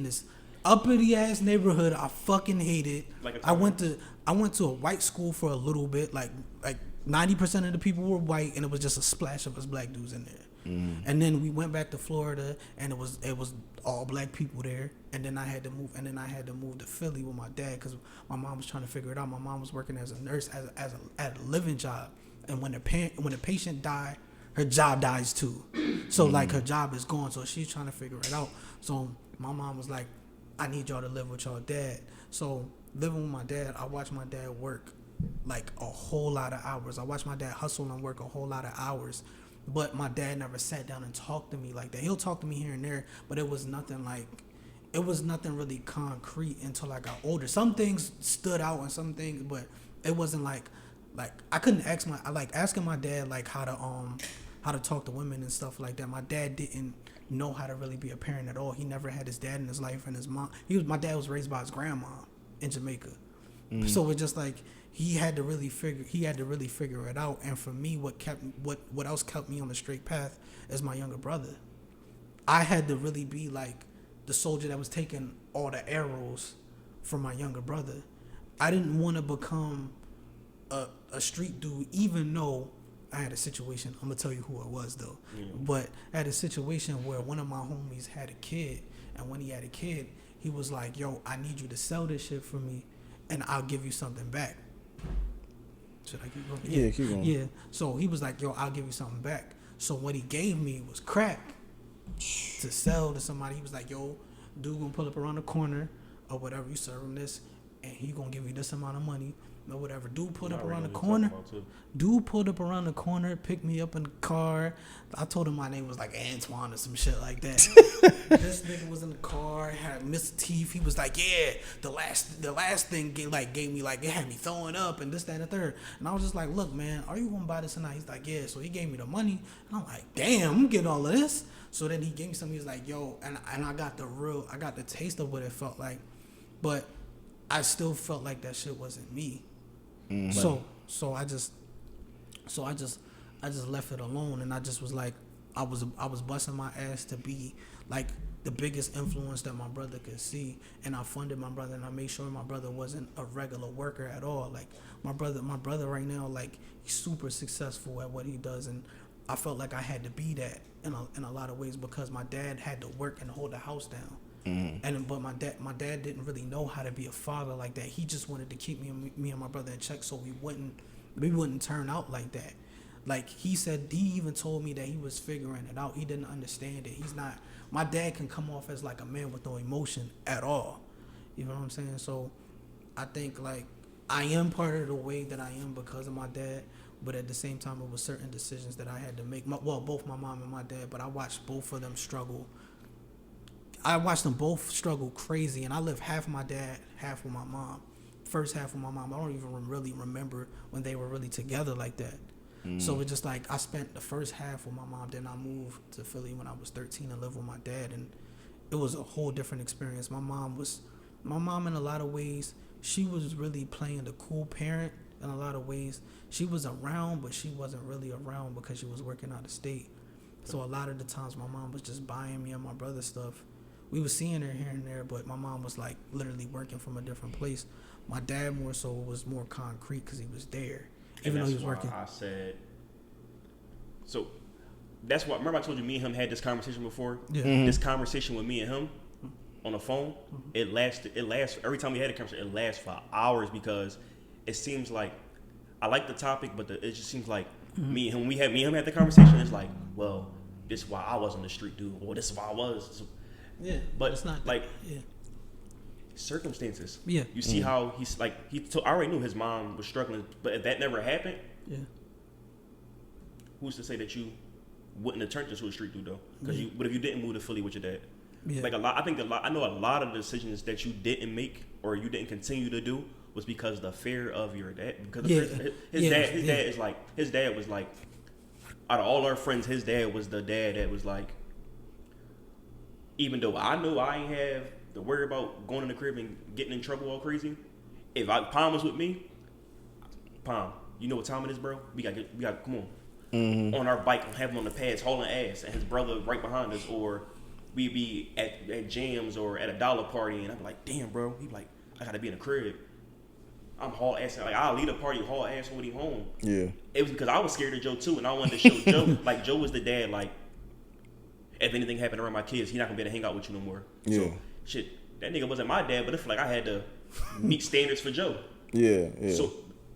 this uppity ass neighborhood I fucking hated. I went to a white school for a little bit. Like 90% of the people were white, and it was just a splash of us black dudes in there. And then we went back to Florida, and it was all black people there. And then I had to move to Philly with my dad because my mom was trying to figure it out. My mom was working as a nurse at a living job, and when the patient died, her job dies too. So like her job is gone, so she's trying to figure it out. So my mom was like, I need y'all to live with y'all dad. So living with my dad, I watched my dad work like a whole lot of hours. I watched my dad hustle and work a whole lot of hours. But my dad never sat down and talked to me like that. He'll talk to me here and there, but it was nothing really concrete until I got older. Some things stood out and some things, but it wasn't like I couldn't asking my dad like how to talk to women and stuff like that. My dad didn't know how to really be a parent at all. He never had his dad in his life, and his mom. My dad was raised by his grandma in Jamaica, so it's just like he had to really figure it out. And for me, what else kept me on the straight path is my younger brother. I had to really be like the soldier that was taking all the arrows from my younger brother. I didn't want to become a street dude, even though I had a situation. I'm gonna tell you who it was though. But I had a situation where one of my homies had a kid, and when he had a kid, he was like, "Yo, I need you to sell this shit for me, and I'll give you something back." Should I keep going? Yeah, keep going. Yeah. So he was like, "Yo, I'll give you something back." So what he gave me was crack to sell to somebody. He was like, "Yo, dude gonna pull up around the corner or whatever. You serve him this, and he gonna give you this amount of money." Or whatever. Dude pulled up around the corner. Picked me up in the car. I told him my name was like Antoine or some shit like that. This nigga was in the car, had missed teeth. He was like, yeah, the last thing gave me like, it had me throwing up and this, that, and the third. And I was just like, look, man, are you gonna buy this tonight? He's like, yeah. So he gave me the money, and I'm like, damn, I'm getting all of this. So then he gave me something. He was like, yo, and I got the taste of what it felt like, but I still felt like that shit wasn't me. So I just left it alone, and I just was like, I was busting my ass to be like the biggest influence that my brother could see, and I funded my brother, and I made sure my brother wasn't a regular worker at all. Like my brother right now, like he's super successful at what he does, and I felt like I had to be that in a lot of ways because my dad had to work and hold the house down. But my dad didn't really know how to be a father like that. He just wanted to keep me and my brother in check so we wouldn't turn out like that. Like he even told me that he was figuring it out. He didn't understand it. My dad can come off as like a man with no emotion at all. You know what I'm saying? So I think like I am part of the way that I am because of my dad, but at the same time it was certain decisions that I had to make. Both my mom and my dad, but I watched both of them struggle. I watched them both struggle crazy, and I lived half with my dad, half with my mom. First half with my mom, I don't even really remember when they were really together like that. So it's just like I spent the first half with my mom, then I moved to Philly when I was 13 and lived with my dad, and it was a whole different experience. My mom in a lot of ways, she was really playing the cool parent in a lot of ways. She was around, but she wasn't really around because she was working out of state. So a lot of the times my mom was just buying me and my brother stuff. We was seeing her here and there, but my mom was like literally working from a different place. My dad more so was more concrete because he was there, even though he was working. I said, so that's why. Remember I told you me and him had this conversation before. Yeah. This conversation with me and him on the phone. It lasts. Every time we had a conversation, it lasts for hours because it seems like I like the topic, but it just seems like me and him had the conversation. It's like, well, this is why I was on the street, dude, or this is why I was. Yeah, but it's not like yeah. circumstances. Yeah. You see how he's like I already knew his mom was struggling, but if that never happened, Yeah. who's to say that you wouldn't have turned into a street dude though? Because but if you didn't move to Philly with your dad, Yeah. like I know a lot of the decisions that you didn't make or you didn't continue to do was because the fear of your dad. Because his dad was like, out of all our friends, his dad was the dad that was like, even though I knew I ain't have to worry about going in the crib and getting in trouble all crazy, if Palm was with me, Palm, you know what time it is, bro? We got come on. On our bike and have him on the pads hauling ass and his brother right behind us, or we be at jams or at a dollar party and I'm like, damn bro, he like, I gotta be in the crib. I'm haul ass, like I'll lead a party, haul ass with him home. Yeah. It was because I was scared of Joe too, and I wanted to show Joe, like Joe was the dad, like if anything happened around my kids, he's not gonna be able to hang out with you no more. Yeah. So shit, that nigga wasn't my dad, but I feel like I had to meet standards for Joe. Yeah.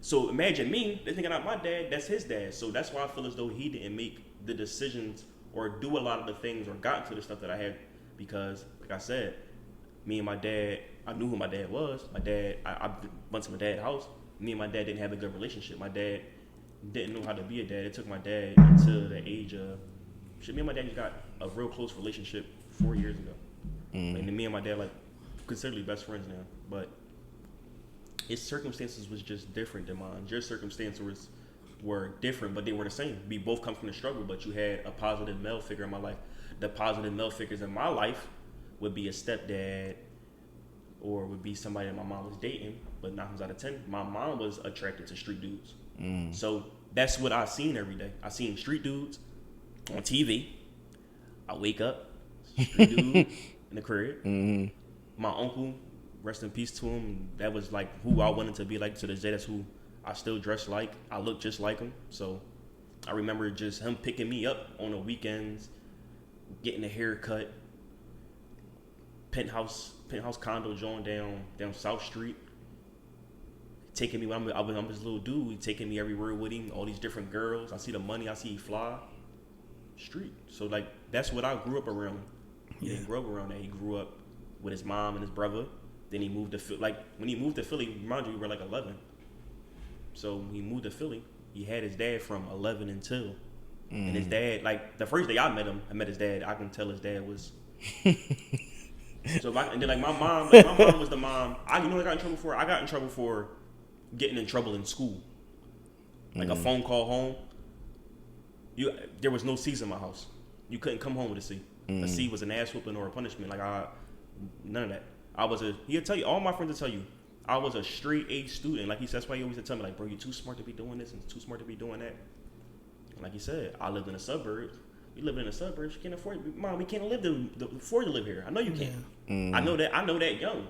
So imagine me, they're thinking out my dad, that's his dad. So that's why I feel as though he didn't make the decisions or do a lot of the things or got into the stuff that I had because, like I said, me and my dad, I knew who my dad was. My dad, I went to my dad's house. Me and my dad didn't have a good relationship. My dad didn't know how to be a dad. It took my dad until the age of, me and my dad just got a real close relationship 4 years ago. And me and my dad, like, considerably best friends now. But his circumstances was just different than mine. Your circumstances were different, but they were the same. We both come from the struggle, but you had a positive male figure in my life. The positive male figures in my life would be a stepdad or would be somebody that my mom was dating, but 9 times out of 10, my mom was attracted to street dudes. So that's what I seen every day. I seen street dudes on TV. I wake up, street dude in the crib. My uncle, rest in peace to him, that was like who I wanted to be like to this day. That's who I still dress like. I look just like him. So I remember just him picking me up on the weekends, getting a haircut, penthouse condo joint down South Street, taking me when I'm this little dude. He taking me everywhere with him, all these different girls. I see the money, I see he fly. Street. So like that's what I grew up around. He didn't grow up around that. He grew up with his mom and his brother. Then he moved to Philly. Like when he moved to Philly, mind you, we were like 11. So when he moved to Philly, he had his dad from 11 until. And his dad, like the first day I met his dad. I can tell his dad was. And then like my mom was the mom. I got in trouble for. I got in trouble for getting in trouble in school. Like a phone call home. There was no C's in my house. You couldn't come home with a C. A C was an ass whooping or a punishment. Like none of that. He'll tell you, all my friends will tell you, I was a straight A student. Like that's why he always tell me, like, bro, you're too smart to be doing this and too smart to be doing that. And like he said, I lived in the suburbs. We live in the suburbs. You can't afford, Mom, we can't afford to live here. I know you can't. I know that young.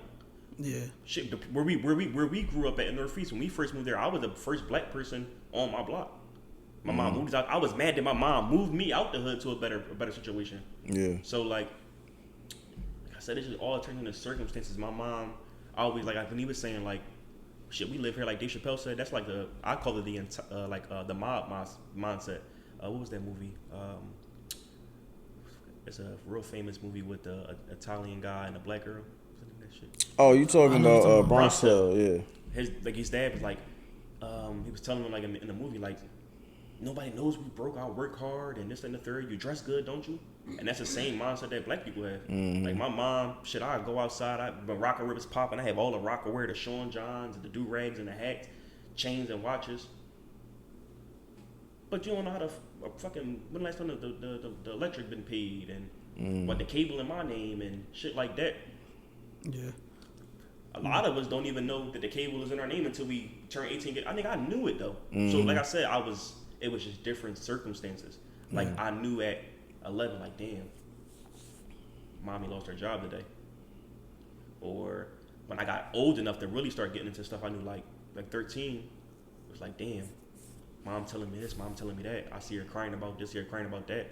Yeah. Shit, where we grew up at in Northeast, when we first moved there, I was the first black person on my block. My mom moved out. I was mad that my mom moved me out the hood to a better situation. Yeah. So like I said, it just all turned into circumstances. My mom always, like when he was saying like, shit, we live here, like Dave Chappelle said. That's like I call it the mob mindset. What was that movie? It's a real famous movie with the Italian guy and a black girl. That shit? Oh, you talking about Bronx Tale? Yeah. His dad was like, he was telling him like in the movie like, nobody knows we broke. I work hard and this and the third. You dress good, don't you? And that's the same mindset that black people have. Like my mom, shit, I go outside. When rocker ribbons popping, I have all the rocker wear, the Sean Johns, the do rags and the hats, chains and watches. But you don't know how to fucking when last time the electric been paid and what the cable in my name and shit like that. Yeah. A lot of us don't even know that the cable is in our name until we turn 18. I think I knew it though. So like I said, it was just different circumstances. Like I knew at 11, like damn, mommy lost her job today. Or when I got old enough to really start getting into stuff, I knew like 13, it was like damn, mom telling me this, mom telling me that. I see her crying about this, see her crying about that.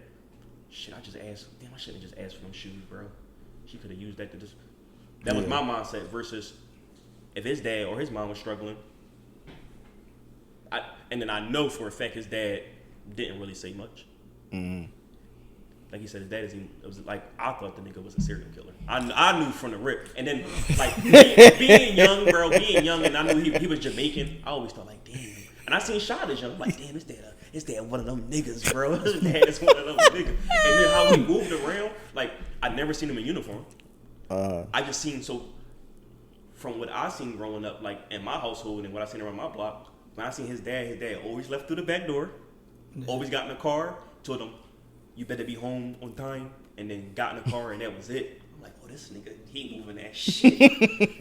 shit, I just asked. Damn, I shouldn't have just asked for them shoes, bro. She could have used that to just. That was my mindset versus if his dad or his mom was struggling. And then I know for a fact his dad didn't really say much. Mm-hmm. Like he said, his dad it was like I thought the nigga was a serial killer. I knew from the rip. And then like being young, and I knew he was Jamaican. I always thought like, damn. And I seen Shad as young. I'm like, damn, his dad one of them niggas, bro. His dad is one of them niggas. And then how he moved around, like I never seen him in uniform. I just seen from what I seen growing up, like in my household and what I seen around my block. When I seen his dad always left through the back door, always got in the car, told him, you better be home on time, and then got in the car and that was it. I'm like, oh, this nigga, he moving that shit.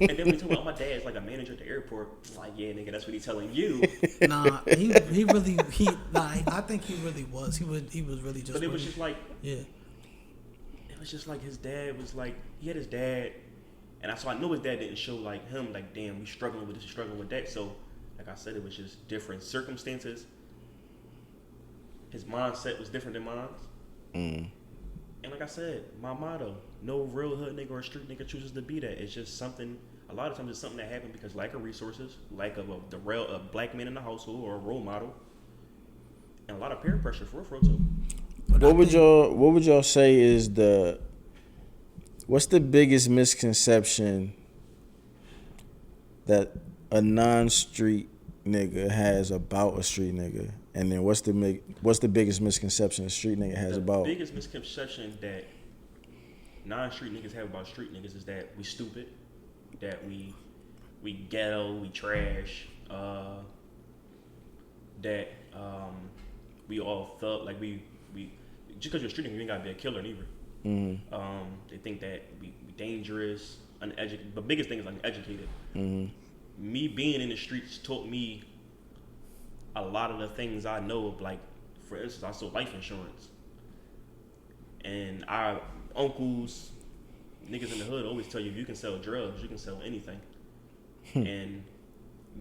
And then when he told me, oh, my dad's like a manager at the airport, I'm like, yeah, nigga, that's what he's telling you. Nah, he really, I think he really was. He was really just. But it was just like, yeah. It was just like his dad was like, he had his dad, and so I know his dad didn't show like him, like, damn, we struggling with this, we struggling with that. So, like I said, it was just different circumstances. His mindset was different than mine. And like I said, my motto, no real hood nigga or street nigga chooses to be that. It's just something, a lot of times it's something that happened because lack of resources, lack of a black man in the household or a role model, and a lot of peer pressure for real too. What would y'all say is what's the biggest misconception that a non-street nigga has about a street nigga? And then what's the biggest misconception a street nigga has about? The biggest misconception that non-street niggas have about street niggas is that we stupid, that we ghetto, we trash, that we all felt like we just because you're a street nigga, you ain't gotta be a killer neither. Mm-hmm. They think that we dangerous, uneducated. The biggest thing is uneducated. Mm-hmm. Me being in the streets taught me a lot of the things I know of, like, for instance, I sold life insurance. And our uncles, niggas in the hood always tell you, if you can sell drugs, you can sell anything. And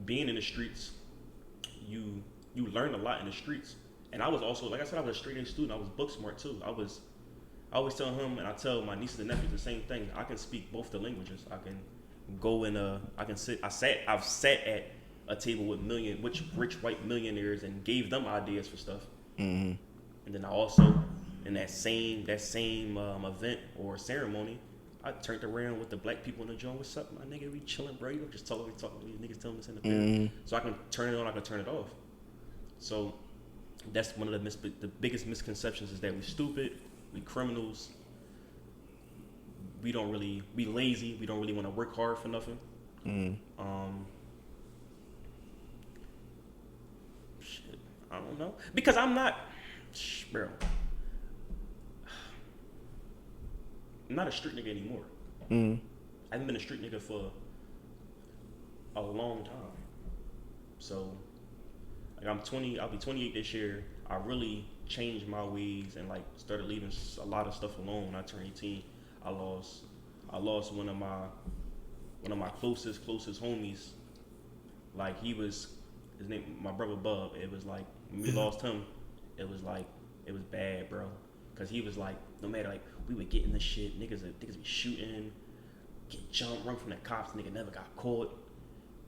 being in the streets, you learn a lot in the streets. And I was also, like I said, I was a straight A student. I was book smart too. I always tell him, and I tell my nieces and nephews the same thing. I can speak both the languages. I can go in I've sat at a table with rich white millionaires and gave them ideas for stuff. Mm-hmm. And then I also, in that same event or ceremony, I turned around with the black people in the joint. What's up, my nigga? We chilling, bro. You just talking to these niggas telling us in the thing. So I can turn it on, I can turn it off. So that's one of the biggest misconceptions is that we stupid, we criminals, we lazy, we don't really want to work hard for nothing. Shit, I don't know. Because I'm not, bro, I'm not a street nigga anymore. I haven't been a street nigga for a long time. So, like, I'll be 28 this year. I really changed my ways and, like, started leaving a lot of stuff alone when I turned 18. I lost one of my closest homies. Like, his name, my brother Bub. It was like, when we lost him, it was bad, bro. Cause he was like, no matter, like, we would get in the shit, niggas be shooting, get jumped, run from the cops, nigga never got caught.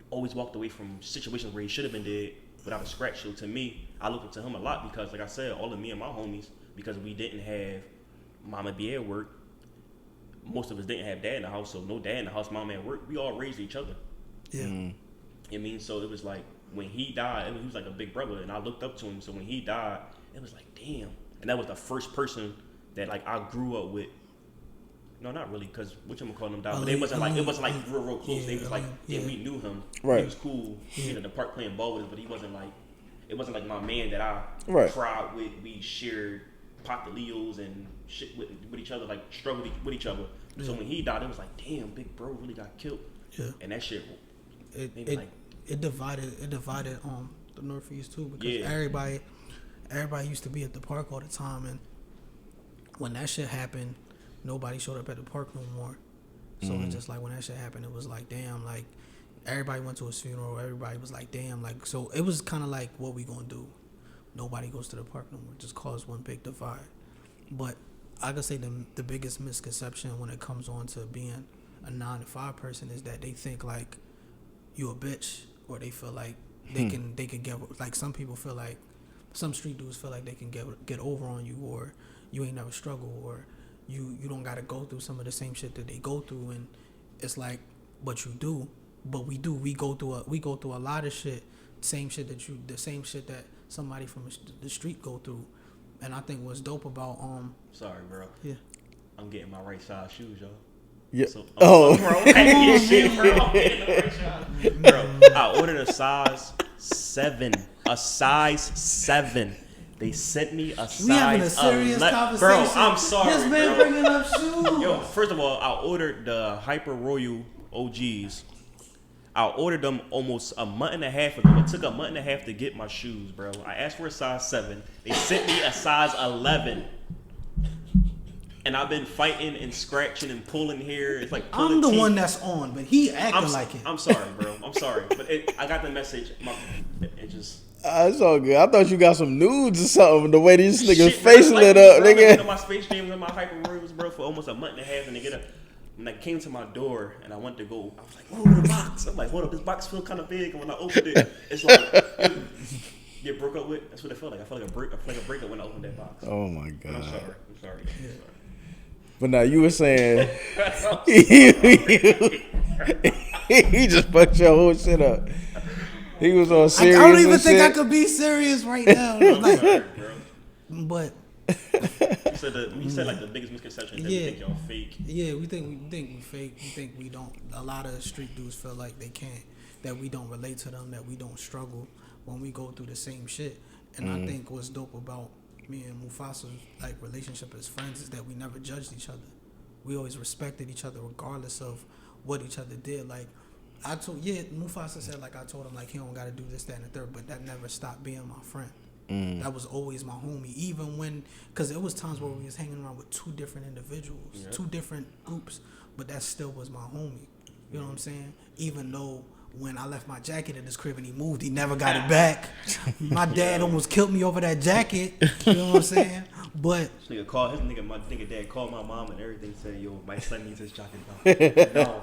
Always walked away from situations where he should have been dead without a scratch. So to me, I look up to him a lot because, like I said, all of me and my homies, because we didn't have mama be at work, most of us didn't have dad in the house, so no dad in the house, mama at work, we all raised each other. Yeah. I mean, so it was like, when he died, he was like a big brother, and I looked up to him, so when he died, it was like, damn. And that was the first person that, like, I grew up with. No, not really, because whichamacallit died, but it wasn't like real close. They was like, yeah, we knew him. Right. He was cool. He was in the park playing ball with us, but it wasn't like my man that I cried with. We shared Leos and shit with each other, like, struggled with each other. Yeah. So when he died, it was like, damn, big bro really got killed. Yeah. And that shit, it divided the Northeast too, because everybody used to be at the park all the time, and when that shit happened, nobody showed up at the park no more. So it's just like, when that shit happened, it was like, damn, like, everybody went to his funeral. Everybody was like, damn, like, so it was kind of like, what we gonna do? Nobody goes to the park no more. It just caused one big divide. But I could say the biggest misconception when it comes on to being a 9 to 5 person is that they think like you a bitch, or they feel like they can get, like, some people feel like, some street dudes feel like they can get over on you, or you ain't never struggle, or you don't gotta go through some of the same shit that they go through. And it's like, but you do. But we go through a lot of shit, the same shit that somebody from the street go through. And I think what's dope about Sorry, bro. Yeah. I'm getting my right size shoes, y'all. Yeah. So, oh. Bro, I'm getting the right size. Bro, I ordered a size 7. A size 7. They sent me a size. We having a serious conversation. Bro, I'm sorry. This man bringing up shoes. Yo, first of all, I ordered the Hyper Royal OGs. I ordered them almost a month and a half ago. It took a month and a half to get my shoes, bro. I asked for a size 7. They sent me a size 11. And I've been fighting and scratching and pulling here. It's like pulling I'm the teeth. one that's on, but he acting like it. I'm sorry, bro. I'm sorry. But I got the message. It just... It's all good. I thought you got some nudes or something. The way these niggas' Shit, face bro, lit up, bro, nigga. My Space Jams and my Hyper Royals, bro, for almost a month and a half, and when they came to my door and I went to go, I was like, "Oh, the box!" I'm like, "Hold up, this box feels kind of big." And when I opened it, it's like get broke up with. That's what it felt like. I felt like a breakup when I opened that box. Oh my But god. I'm sorry. Yeah. But now you were saying he just fucked your whole shit up. He was on serious. I don't even think shit. I could be serious right now. Like, Sorry, bro. but You said like the biggest misconception is that we think y'all fake. yeah, we think we fake. We think we don't. A lot of street dudes feel like they can't. That we don't relate to them. That we don't struggle when we go through the same shit. And I think what's dope about me and Mufasa's like relationship as friends is that we never judged each other. We always respected each other regardless of what each other did. Like Mufasa said, like, I told him like he don't gotta do this, that, and the third, but that never stopped being my friend. That was always my homie, even when, because it was times where we was hanging around with 2 different individuals, 2 different groups, but that still was my homie. You know what I'm saying? Even though when I left my jacket in his crib and he moved, he never got it back. My dad almost killed me over that jacket. You know what I'm saying? But My nigga dad called my mom and everything, saying, "Yo, my son needs his jacket back." No.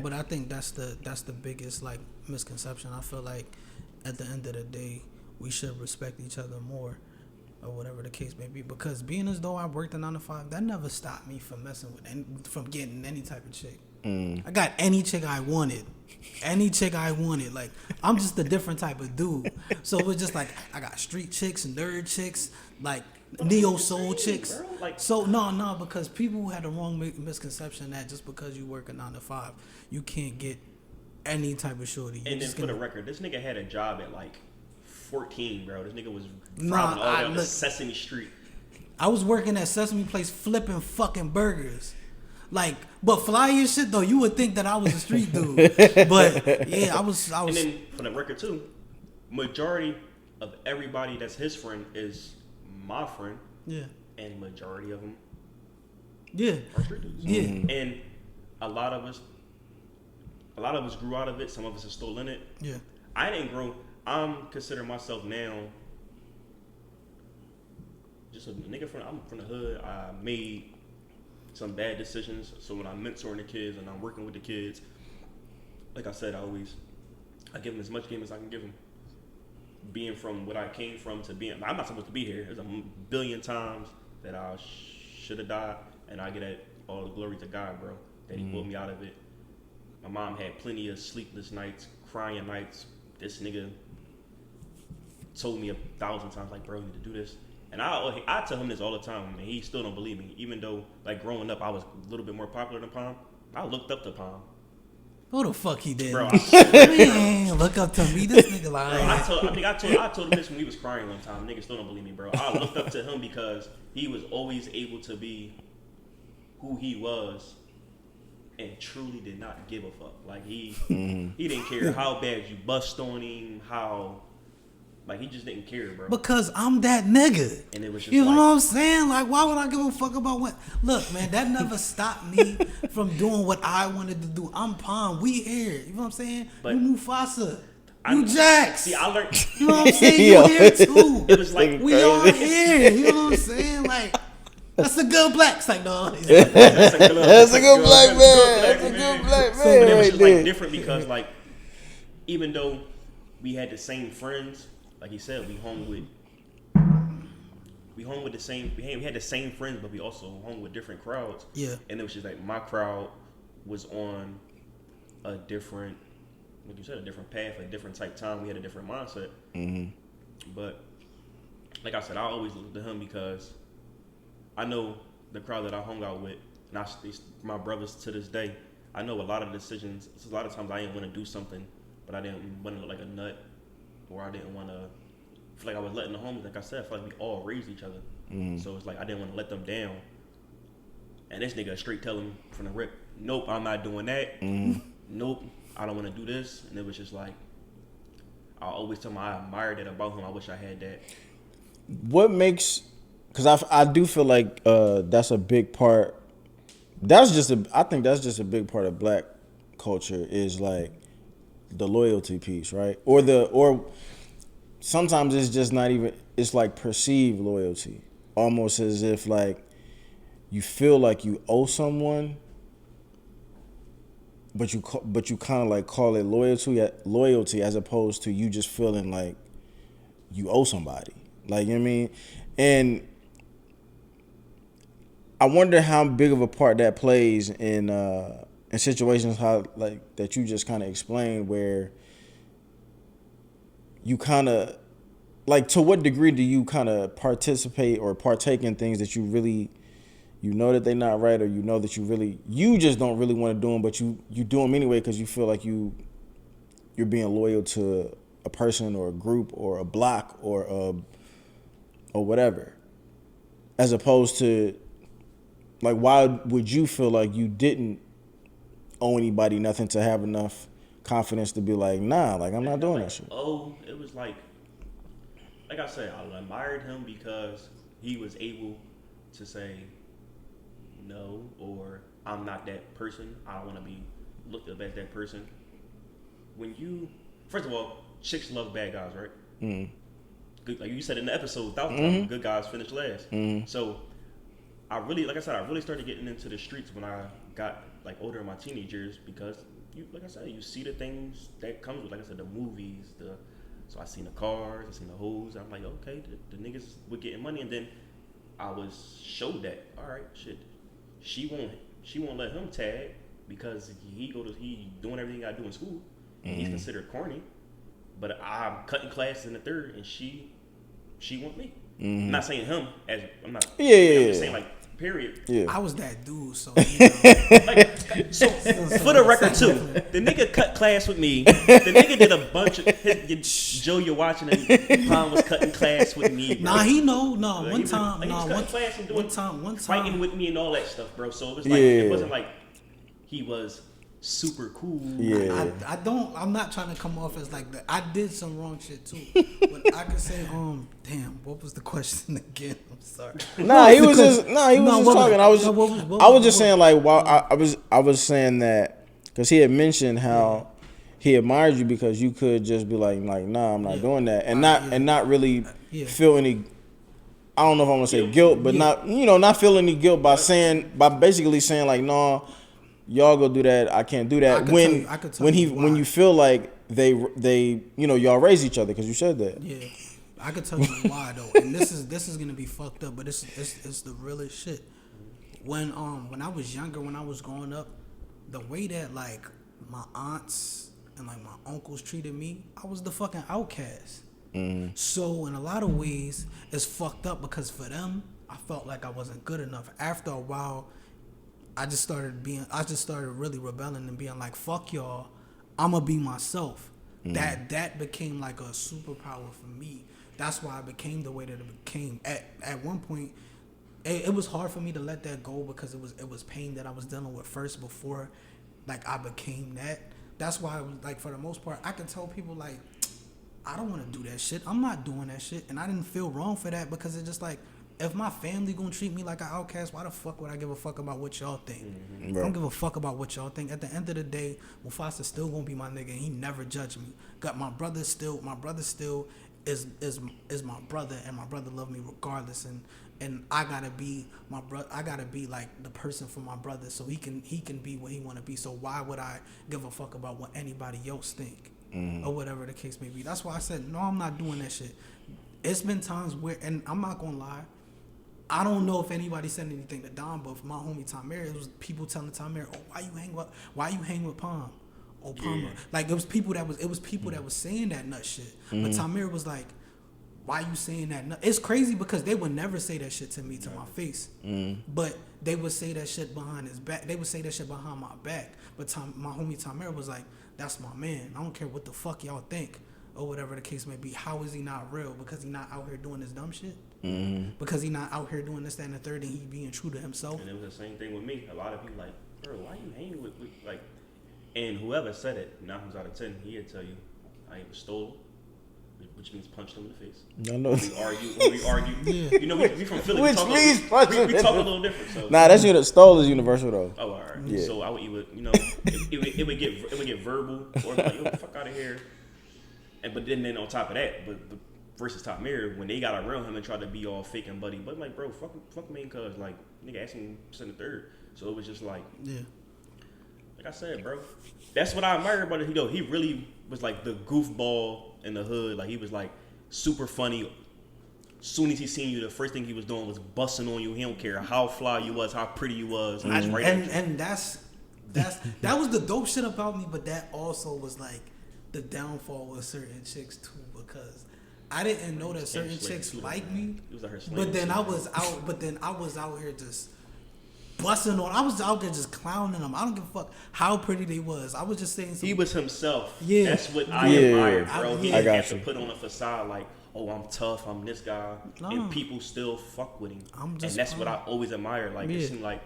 but I think that's the biggest like misconception. I feel like at the end of the day, we should respect each other more, or whatever the case may be. Because being as though I worked a 9 to 5, that never stopped me from messing with from getting any type of chick. I got any chick I wanted. Like, I'm just a different type of dude. So it was just like, I got street chicks, nerd chicks, like neo soul chicks. Like, So no, because people had the wrong misconception that just because you work a 9 to 5, you can't get any type of shorty. and then for the record, this nigga had a job at like 14, bro. This nigga was Nah, driving all the way up to look- Sesame Street. I was working at Sesame Place flipping fucking burgers. Like, but fly as shit though, you would think that I was a street dude. But yeah, I was. And then for the record too, majority of everybody that's his friend is my friend, Yeah. and majority of them Yeah. are street dudes. Yeah. And a lot of us grew out of it. Some of us are still in it. Yeah. I didn't grow. I'm considering myself now just a nigga I'm from the hood. I made some bad decisions. So when I'm mentoring the kids and I'm working with the kids, like I said, I give them as much game as I can give them. Being from what I came from to being, I'm not supposed to be here. There's a billion times that I should have died, and I get all the glory to God, bro, that He pulled me out of it. My mom had plenty of sleepless nights, crying nights. This nigga told me 1,000 times, like, bro, you need to do this. And I tell him this all the time, and he still don't believe me. Even though, like, growing up, I was a little bit more popular than Palm. I looked up to Palm. Who the fuck he did? Bro, Man, look up to me. This nigga lying. I told him this when he was crying one time. Niggas still don't believe me, bro. I looked up to him because he was always able to be who he was and truly did not give a fuck. Like, he didn't care how bad you bust on him, like, he just didn't care, bro. Because I'm that nigga. And it was just you know like, what I'm saying? Like, why would I give a fuck about what? Look, man, that never stopped me from doing what I wanted to do. I'm Palm. We here. You know what I'm saying? But you Mufasa. You Jax. See, I learned. You know what I'm saying? You here too. It was like We all here. You know what I'm saying? Like, that's a good black. It's like, no. That's a good black man. That's a good black man. But it was just like different because like even though we had the same friends, like he said, we hung with the same. We had the same friends, but we also hung with different crowds. Yeah. And it was just like my crowd was on a different, like you said, a different path, a different type time. We had a different mindset. Mm-hmm. But like I said, I always looked to him because I know the crowd that I hung out with, and it's my brothers to this day. I know a lot of decisions. A lot of times I didn't want to do something, but I didn't want to look like a nut, or I didn't want to feel like I was letting the homies. Like I said, I feel like we all raised each other, so it's like I didn't want to let them down. And this nigga straight telling me from the rip, "Nope, I'm not doing that. Nope, I don't want to do this." And it was just like I always tell him I admired that about him. I wish I had that. What makes, because I do feel like that's a big part. I think that's just a big part of black culture is like the loyalty piece, right? Or sometimes it's just not even. It's like perceived loyalty, almost as if like you feel like you owe someone, but you kind of like call it loyalty as opposed to you just feeling like you owe somebody. Like, you know what I mean? And I wonder how big of a part that plays in situations how like that you just kind of explained, where you kind of like, to what degree do you kind of participate or partake in things that you really, you know that they're not right, or you know that you just don't really want to do them, but you do them anyway because you feel like you're being loyal to a person or a group or a block or whatever, as opposed to like, why would you feel like you didn't owe anybody nothing to have enough confidence to be like, nah, like I'm not doing that shit? Oh, it was like I said, I admired him because he was able to say no, or I'm not that person. I don't want to be looked up as that person. First of all, chicks love bad guys, right? Mm-hmm. Good, like you said in the episode, good guys finish last. Mm-hmm. So I really started getting into the streets when I got like older in my teenage years, because you see the things that comes with, like I said, the movies, so I seen the cars, I seen the hoes. I'm like, okay, the niggas were getting money, and then I was showed that, all right, shit, she won't let him tag because he doing everything I do in school, and he's considered corny, but I'm cutting classes in the third, and she want me. I'm not saying him as I'm not. I'm just saying like. Period. Yeah. I was that dude, so you know. so for the record too, the nigga cut class with me. The nigga did a bunch of Joe, you're watching, and Pon was cutting class with me. Bro. Nah, he know. No, one time, fighting with me and all that stuff, bro. So it was like it wasn't like he was super cool. Yeah. I'm not trying to come off as like that. I did some wrong shit too. But I could say, damn, what was the question again? I'm sorry. He was just talking. I was just saying like, I was saying that because he had mentioned how he admired you because you could just be like nah, I'm not doing that, and not really feel any. I don't know if I'm gonna say guilt, but not feel any guilt by basically saying like, nah, y'all go do that. I can't do that. When you feel like they y'all raise each other, because you said that. Yeah, I could tell you why though, and this is gonna be fucked up, but it's the realest shit. When I was younger, when I was growing up, the way that like my aunts and like my uncles treated me, I was the fucking outcast. Mm-hmm. So in a lot of ways, it's fucked up because for them, I felt like I wasn't good enough. After a while, I just started really rebelling and being like, fuck y'all, I'ma be myself. Mm. That became like a superpower for me. That's why I became the way that it became. At one point, it was hard for me to let that go because it was pain that I was dealing with first before like I became that. That's why I was like, for the most part, I could tell people like, I don't want to do that shit. I'm not doing that shit. And I didn't feel wrong for that because it's just like, if my family gonna treat me like an outcast, why the fuck would I give a fuck about what y'all think? Mm-hmm. I don't give a fuck about what y'all think. At the end of the day, Mufasa still gonna be my nigga, and he never judged me. Got my brother still is my brother, and my brother love me regardless. And I gotta be my brother. I gotta be like the person for my brother, so he can be what he wanna be. So why would I give a fuck about what anybody else think, or whatever the case may be? That's why I said no. I'm not doing that shit. It's been times where, and I'm not gonna lie, I don't know if anybody said anything to Don, but for my homie Tamir, it was people telling Tamir, "Oh, why you hang with Palm? Oh, Palmer." Yeah. Like it was people that was saying that nut shit. But Tamir was like, "Why you saying that nut?" It's crazy because they would never say that shit to me to my face, but they would say that shit behind his back. They would say that shit behind my back. But my homie Tamir was like, "That's my man. I don't care what the fuck y'all think." Or whatever the case may be. How is he not real? Because he not out here doing this dumb shit? Because he not out here doing this, that, and the third, and he being true to himself? And it was the same thing with me. A lot of people like, bro, why you hanging with like, and whoever said it, 9 times out of 10, he'd tell you, I even stole, which means punched him in the face. I know. We argue. Yeah. You know, we from Philly. Which means punch him. We talk a little different. So. Nah, that's stole is universal though. Oh, all right. Yeah. So I would, you know, it would get verbal or like, yo, fuck out of here. But then on top of that, but versus Top Mirror, when they got around him and tried to be all fake and buddy, but I'm like, bro, fuck me, cuz like nigga asked him to send a third, so it was just like, yeah, like I said, bro, that's what I admire about it. He really was like the goofball in the hood, like he was like super funny. Soon as he seen you, the first thing he was doing was busting on you. He don't care how fly you was, how pretty you was, and that was the dope shit about me, but that also was like the downfall with certain chicks too, because I didn't know that certain chicks like me. But then I was out here just busting on. I was out there just clowning them. I don't give a fuck how pretty they was. I was just saying something. He was himself. Yeah, that's what I admire, bro. He didn't have to you. put on a facade like, oh, I'm tough, I'm this guy, and people still fuck with him. And that's what I always admire. Like it seemed like,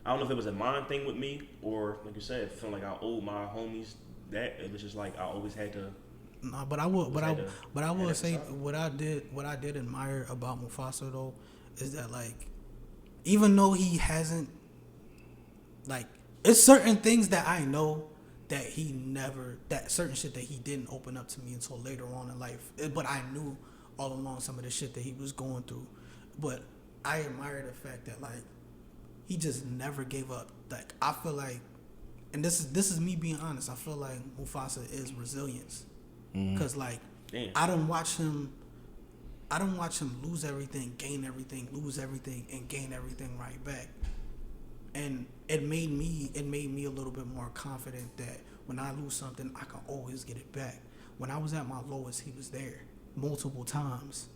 I don't know if it was a mind thing with me or like you said, feeling like I owed my homies that. It was just like I always had to. No, but I will say what I did admire about Mufasa though is that like, even though he hasn't, like, it's certain things that I know that that certain shit that he didn't open up to me until later on in life. But I knew all along some of the shit that he was going through. But I admire the fact that like he just never gave up. Like I feel like, and this is me being honest, I feel like Mufasa is resilience. Cause like I don't watch him lose everything, gain everything, lose everything, and gain everything right back. And it made me a little bit more confident that when I lose something, I can always get it back. When I was at my lowest, he was there multiple times.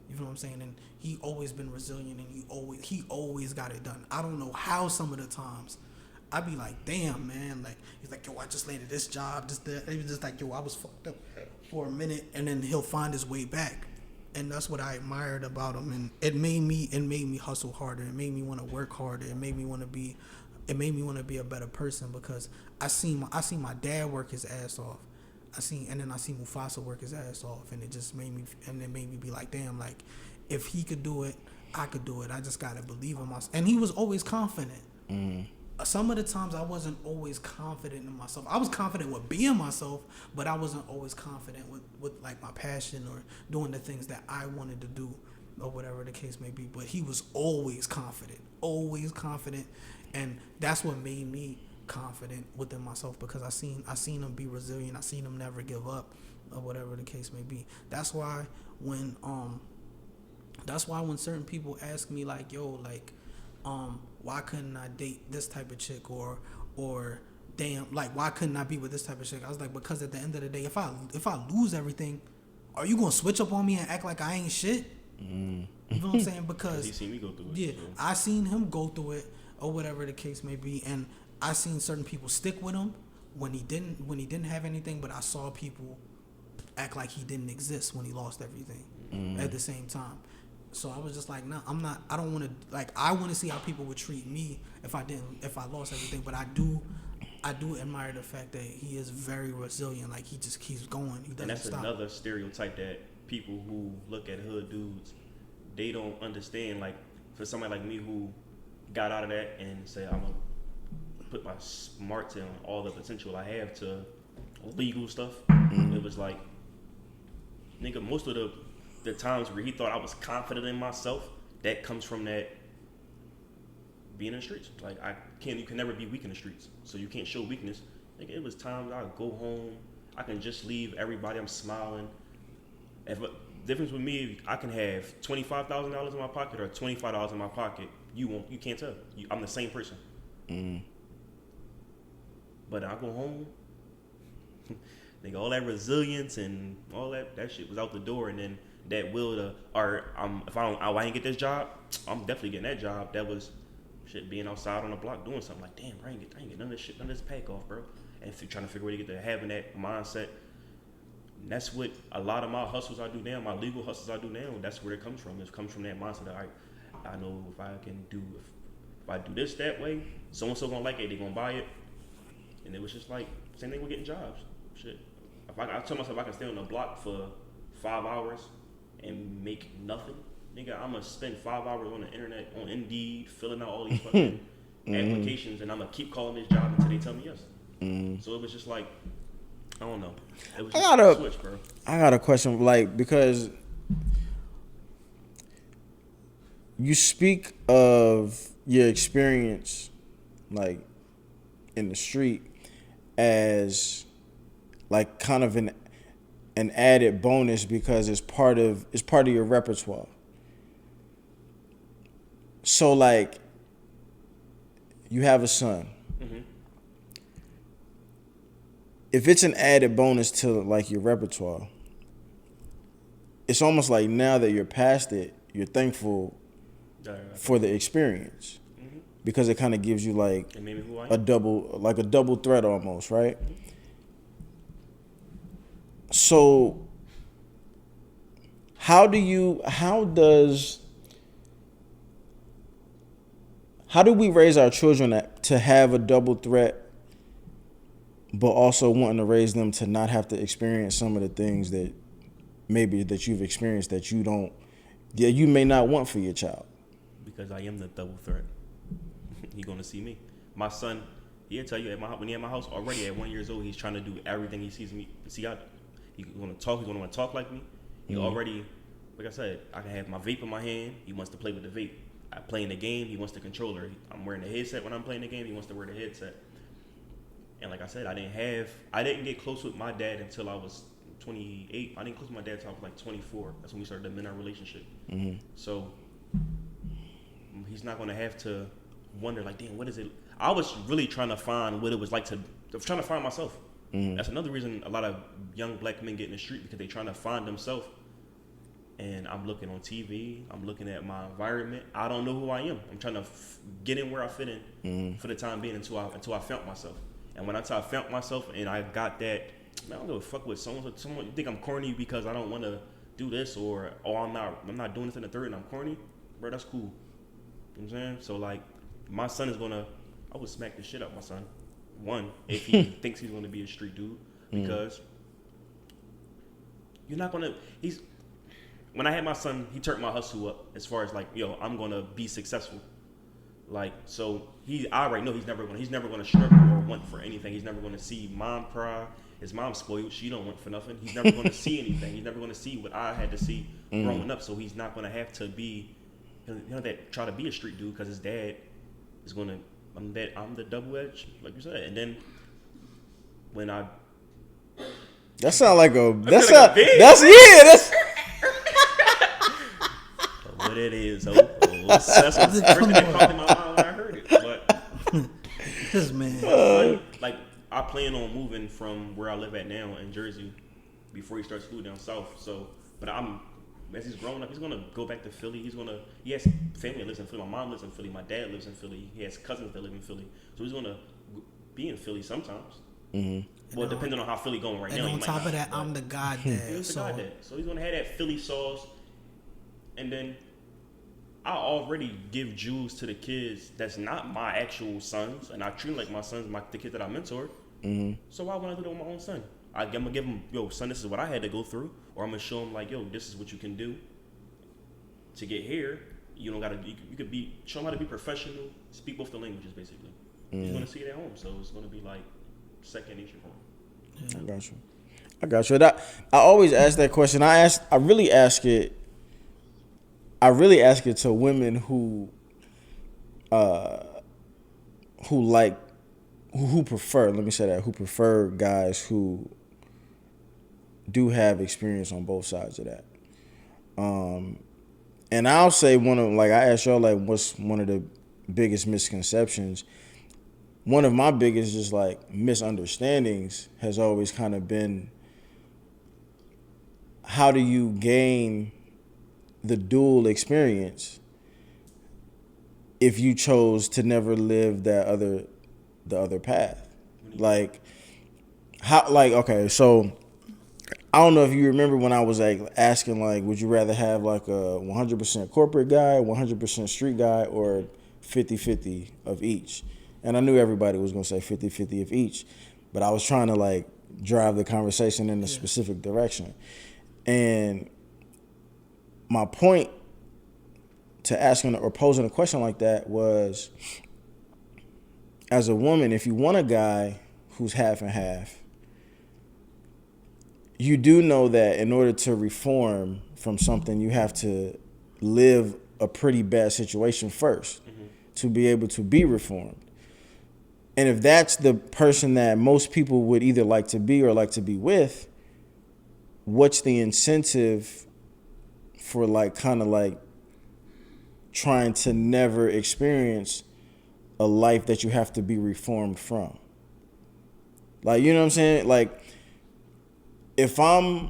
You know what I'm saying? And he always been resilient, and he always got it done. I don't know how some of the times I'd be like, damn, man. Like, he's like, yo, I just landed this job, this, that. He was just like, yo, I was fucked up for a minute, and then he'll find his way back. And that's what I admired about him. And it made me hustle harder. It made me want to work harder. It made me want to be a better person, because I seen my dad work his ass off. And then I see Mufasa work his ass off, and it made me be like, damn, like, if he could do it, I could do it. I just gotta believe in myself. And he was always confident. Some of the times I wasn't always confident in myself. I was confident with being myself, but I wasn't always confident with like my passion or doing the things that I wanted to do, or whatever the case may be. But he was always confident, and that's what made me confident within myself, because I seen him be resilient. I seen him never give up, or whatever the case may be. That's why when certain people ask me like, yo, like, why couldn't I date this type of chick, or damn, like, why couldn't I be with this type of chick? I was like, because at the end of the day, if I lose everything, are you gonna switch up on me and act like I ain't shit? You know what I'm saying? Because he seen me go through it. Yeah, so. I seen him go through it, or whatever the case may be, and I seen certain people stick with him when he didn't have anything, but I saw people act like he didn't exist when he lost everything at the same time. So I was just like, nah, I don't want to, like, I want to see how people would treat me if I lost everything. But I do admire the fact that he is very resilient. Like, he just keeps going. He doesn't stop. And that's another stereotype that people who look at hood dudes they don't understand. Like for somebody like me who got out of that and said I'm gonna put my smarts in all the potential I have to legal stuff. It was like, nigga, most of the times where he thought I was confident in myself, that comes from that being in the streets. Like you can never be weak in the streets, so you can't show weakness. Nigga, it was times I'd go home, I can just leave everybody, I'm smiling. Difference with me, I can have $25,000 in my pocket or $25 in my pocket. You can't tell. I'm the same person. But I go home, nigga, all that resilience and all that shit was out the door, and then that will to, or if I ain't get this job, I'm definitely getting that job. That was shit, being outside on the block doing something like, damn, bro, I ain't get none of this shit, none of this pack off, bro. And if you're trying to figure a way to get there, having that mindset, and that's what a lot of my hustles I do now, my legal hustles I do now, that's where it comes from. It comes from that mindset that I know if I do this that way, so and so gonna like it, they gonna buy it. And it was just like same thing with getting jobs. Shit, I tell myself I can stay on the block for 5 hours and make nothing, nigga, I'm gonna spend 5 hours on the internet, on Indeed, filling out all these fucking applications, and I'm gonna keep calling this job until they tell me yes. So it was just like, I don't know. It was just a switch, bro. I got a question, like, because you speak of your experience, like, in the street as, like, kind of an added bonus because it's part of your repertoire. So, like, you have a son. If it's an added bonus to, like, your repertoire, it's almost like now that you're past it, you're thankful for the experience because it kind of gives you, like, a double threat almost, right? So how do we raise our children to have a double threat, but also wanting to raise them to not have to experience some of the things that maybe that you've experienced that you may not want for your child? Because I am the double threat. He gonna see me. My son, he'll tell you when he at my house already at 1 year old, he's trying to do everything he sees me see out. He's gonna want to talk like me. He already, like I said, I can have my vape in my hand. He wants to play with the vape. I play in the game. He wants the controller. I'm wearing the headset when I'm playing the game. He wants to wear the headset. And like I said, I didn't get close with my dad until I was 28. I didn't close with my dad until I was like 24. That's when we started the our relationship. So he's not gonna have to wonder like, damn, what is it? I was really trying to find what it was like to find myself. That's another reason a lot of young black men get in the street, because they're trying to find themselves. And I'm looking on TV. I'm looking at my environment. I don't know who I am. I'm trying to get in where I fit in for the time being until I found myself. And when I found myself and I got that, man, I don't give a fuck with someone. You think I'm corny because I don't want to do this, or I'm not doing this in the third and I'm corny, bro. That's cool. You know what I'm saying? So like, my son is gonna, I would smack the shit out of my son. One, if he thinks he's gonna be a street dude, because you're not gonna. When I had my son, he turned my hustle up as far as like, yo, I'm gonna be successful. Like, so I already know he's never gonna struggle or want for anything. He's never gonna see mom cry. His mom's spoiled. She don't want for nothing. He's never gonna see anything. He's never gonna see what I had to see growing up. So he's not gonna have to be, try to be a street dude, because his dad is gonna. I'm the double edge, like you said. And then when that sound like a that's what it is. That's the first thing that popped in my mind when I heard it. But this man, like I plan on moving from where I live at now in Jersey before he starts school down south. So, but as he's growing up, he's gonna go back to Philly. He has family that lives in Philly. My mom lives in Philly. My dad lives in Philly. He has cousins that live in Philly. So he's gonna be in Philly sometimes. Well, depending on how Philly going right now. And on top of that, I'm the goddad. So he's gonna have that Philly sauce, and then I already give jewels to the kids that's not my actual sons, and I treat them like my sons, the kids that I mentored. So why would I do that with my own son? I'm gonna give him, yo, son, this is what I had to go through, or I'm gonna show him like, yo, this is what you can do. to get here, you don't gotta. You could be show them how to be professional, speak both the languages basically. You're gonna see it at home, so it's gonna be like second nature for them. I got you. I always ask that question. I really ask it to women who prefer. Let me say that, who prefer guys who do have experience on both sides of that. And I'll say I asked y'all, like, what's one of the biggest misconceptions? One of my biggest just like misunderstandings has always kind of been, how do you gain the dual experience if you chose to never live the other path? Like, how, like, okay, so I don't know if you remember when I was like asking, like, would you rather have like a 100% corporate guy, 100% street guy, or 50-50 of each? And I knew everybody was going to say 50-50 of each, but I was trying to like drive the conversation in a specific direction. And my point to asking or posing a question like that was, as a woman, if you want a guy who's half and half, you do know that in order to reform from something, you have to live a pretty bad situation first to be able to be reformed. And if that's the person that most people would either like to be or like to be with, what's the incentive for like kind of like trying to never experience a life that you have to be reformed from? Like, you know what I'm saying? Like, if I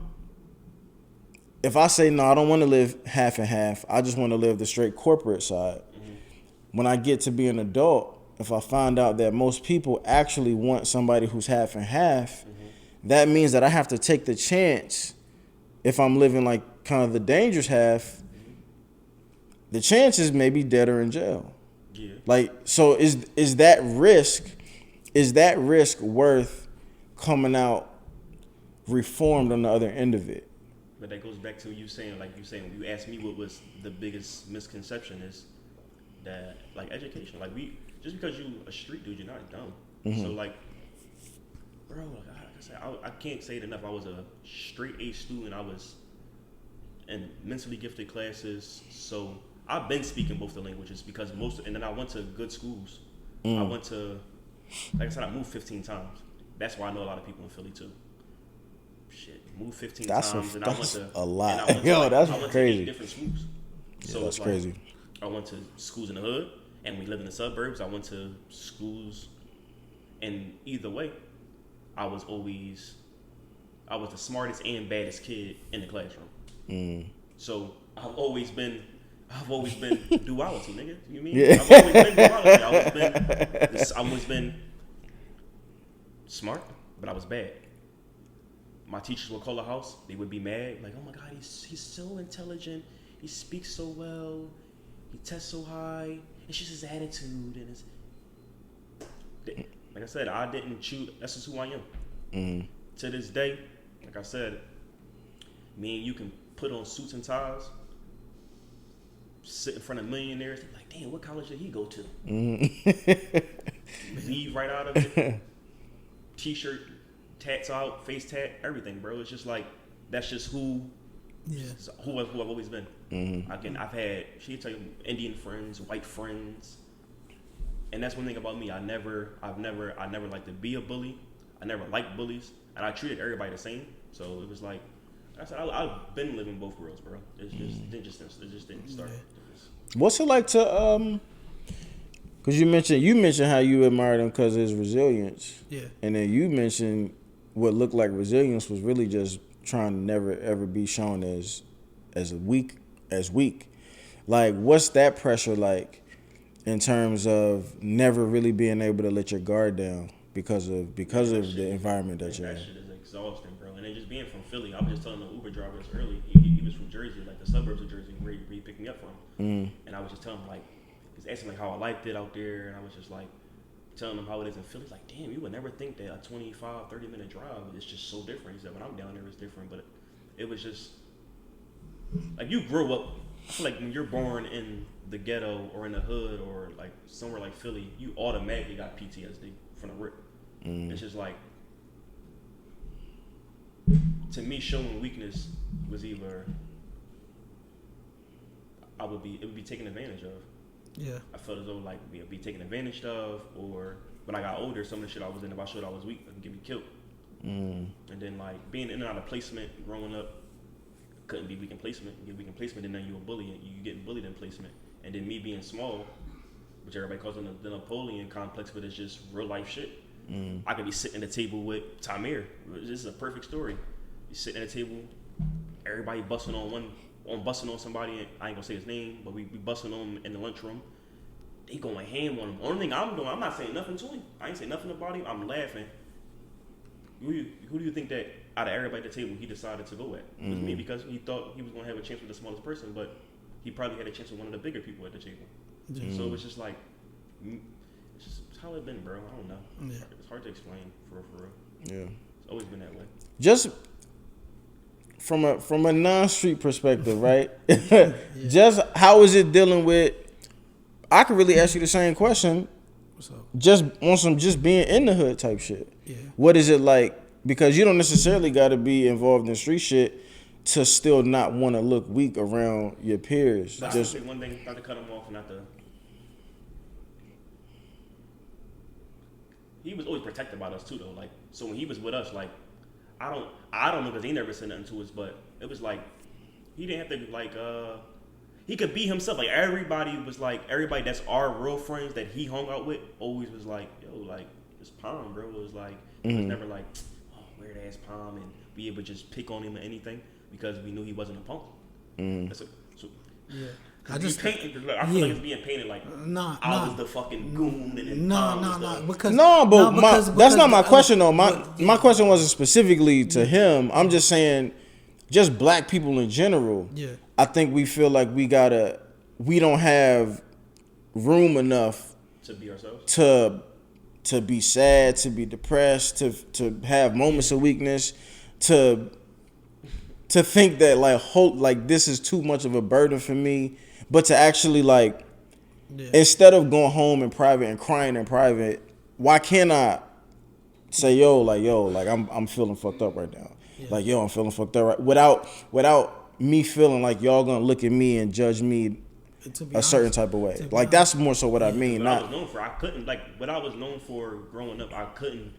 say, no, I don't want to live half and half, I just want to live the straight corporate side. When I get to be an adult, if I find out that most people actually want somebody who's half and half, that means that I have to take the chance. If I'm living like kind of the dangerous half, the chances may be dead or in jail. Yeah. Like, so is that risk worth coming out reformed on the other end of it? But that goes back to you saying when you asked me what was the biggest misconception, is that like education, like just because you a street dude, you're not dumb. So like, bro, like I said, I can't say it enough. I was a straight A student. I was in mentally gifted classes, so I've been speaking both the languages because and then I went to good schools. I went to, like I said, I moved 15 times. That's why I know a lot of people in Philly too. Shit, moved 15 times, and I went to a lot. And I went to, Yo, that's I went crazy. To 8 different schools. Yeah, So that's it's crazy. I went to schools in the hood, and we live in the suburbs. I went to schools, and either way, I was the smartest and baddest kid in the classroom. So I've always been duality, nigga. You mean? Yeah. I've always been duality. I've always been smart, but I was bad. My teachers would call the house. They would be mad, like, "Oh my God, he's so intelligent. He speaks so well. He tests so high. It's just his attitude and his." Like I said, I didn't choose. That's just who I am. To this day, like I said, me and you can put on suits and ties, sit in front of millionaires. They're like, "Damn, what college did he go to?" Leave right out of it. T-shirt, tats out, face tat, everything, bro. It's just like, that's just who I've always been. I've had, she tell you, Indian friends, white friends, and that's one thing about me. I've never liked to be a bully. I never liked bullies, and I treated everybody the same. So it was like, I said, I've been living both worlds, bro. It just didn't start. What's it like to because you mentioned how you admired him because of his resilience. Yeah. And then you mentioned what looked like resilience was really just trying to never ever be shown as weak. Like, what's that pressure like in terms of never really being able to let your guard down because of the environment that you're in? That shit is exhausting, bro. And then just being from Philly, I was just telling the Uber drivers early, he was from Jersey, like the suburbs of Jersey, where he picked me up from. And I was just telling him, like, he's asking like how I liked it out there, and I was just like telling him how it is in Philly. He's like, damn, you would never think that a 25, 30-minute drive is just so different. He said, when I'm down there, it's different, but it was just like, you grew up I feel like when you're born in the ghetto or in the hood or like somewhere like Philly, you automatically got PTSD from the rip. It's just like, to me, showing weakness was either it would be taken advantage of. Yeah. I felt as though like be taken advantage of, or when I got older, some of the shit I was in, if I showed I was weak, it could get me killed. And then like being in and out of placement, growing up, couldn't be weak in placement. You get weak in placement, and then you a bully, and you getting bullied in placement. And then me being small, which everybody calls the Napoleon complex, but it's just real life shit. I could be sitting at the table with Tamir. This is a perfect story. You sitting at the table, everybody busting on somebody. And I ain't gonna say his name, but we busting on him in the lunchroom. They going ham on him. Only thing I'm doing, I'm not saying nothing to him. I ain't saying nothing about him. I'm laughing. Who do you think that out of everybody at the table he decided to go at? It was me, because he thought he was gonna have a chance with the smallest person, but he probably had a chance with one of the bigger people at the table. So it was just like, it's just how it been, bro. I don't know. Yeah. It's hard to explain for real. Yeah, it's always been that way. Just from a non-street perspective, right? Just how is it dealing with? I could really ask you the same question. What's up? Just on some just being in the hood type shit. Yeah. What is it like? Because you don't necessarily got to be involved in street shit to still not want to look weak around your peers. But just one thing, not to cut him off, not to. He was always protected by us too, though. Like, so when he was with us, like, I don't know, because he never said nothing to us, but it was like he didn't have to like he could be himself. Like everybody that's our real friends that he hung out with always was like, yo, like this Palm, bro. It was like it was never like, oh, weird ass Palm, and be able to just pick on him or anything, because we knew he wasn't a punk. Yeah. I feel like it's being painted like I was the fucking goon. Because that's not my question though. My question wasn't specifically to him. I'm just saying, just black people in general. Yeah. I think we feel like we don't have room enough to be ourselves. To be sad, to be depressed, to have moments of weakness, to think that like this is too much of a burden for me. But to actually instead of going home in private and crying in private, why can't I say, I'm feeling fucked up right now. Yeah. I'm feeling fucked up without me feeling like y'all gonna look at me and judge me a certain type of way. Like that's more so what I mean. I was known for, what I was known for growing up,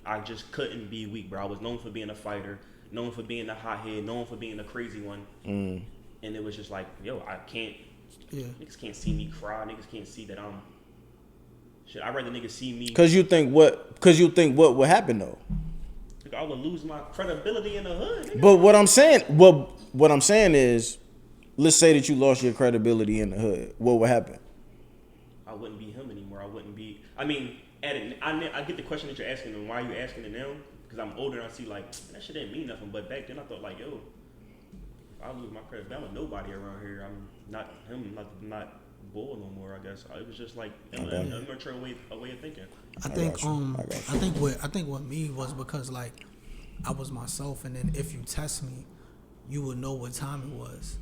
I just couldn't be weak, bro. I was known for being a fighter, known for being a hothead, known for being a crazy one. And it was just like, I can't. Yeah. Niggas can't see me cry. Niggas can't see that I'm. Shit, I'd rather niggas see me. Cause you think what would happen though? Like I would lose my credibility in the hood. Nigga. But what I'm saying is, let's say that you lost your credibility in the hood. What would happen? I wouldn't be him anymore. I wouldn't be. I mean, I get the question that you're asking, and why are you asking it now? Because I'm older and I see like that shit didn't mean nothing. But back then I thought like, I lose my credibility. I'm a nobody around here. I'm not him. Not bull no more. I guess it was just like an immature way of thinking. I think what me was because like I was myself, and then if you test me, you would know what time it was.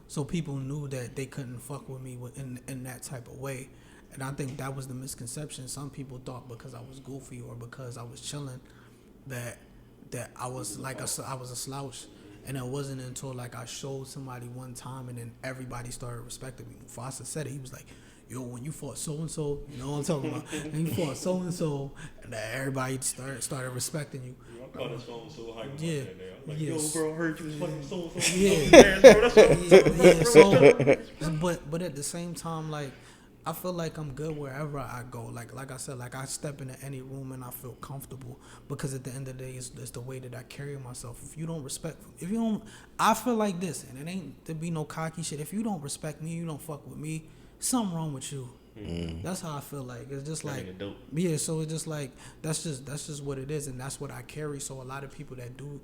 So people knew that they couldn't fuck with me in that type of way, and I think that was the misconception. Some people thought because I was goofy or because I was chilling that I was I was a slouch. And it wasn't until like I showed somebody one time and then everybody started respecting me. Mufasa said it. He was like, yo, when you fought so-and-so, you know what I'm talking about? And you fought so-and-so, and everybody started respecting you. I called it so-and-so hype. Yeah. Like, yo, bro, I heard you was fucking so-and-so. So, but at the same time, like, I feel like I'm good wherever I go. Like I said, like I step into any room and I feel comfortable because at the end of the day, it's the way that I carry myself. I feel like this, and it ain't to be no cocky shit. If you don't respect me, you don't fuck with me, something wrong with you. That's how I feel like. It's just like, yeah. So it's just like that's just what it is, and that's what I carry. So a lot of people that do,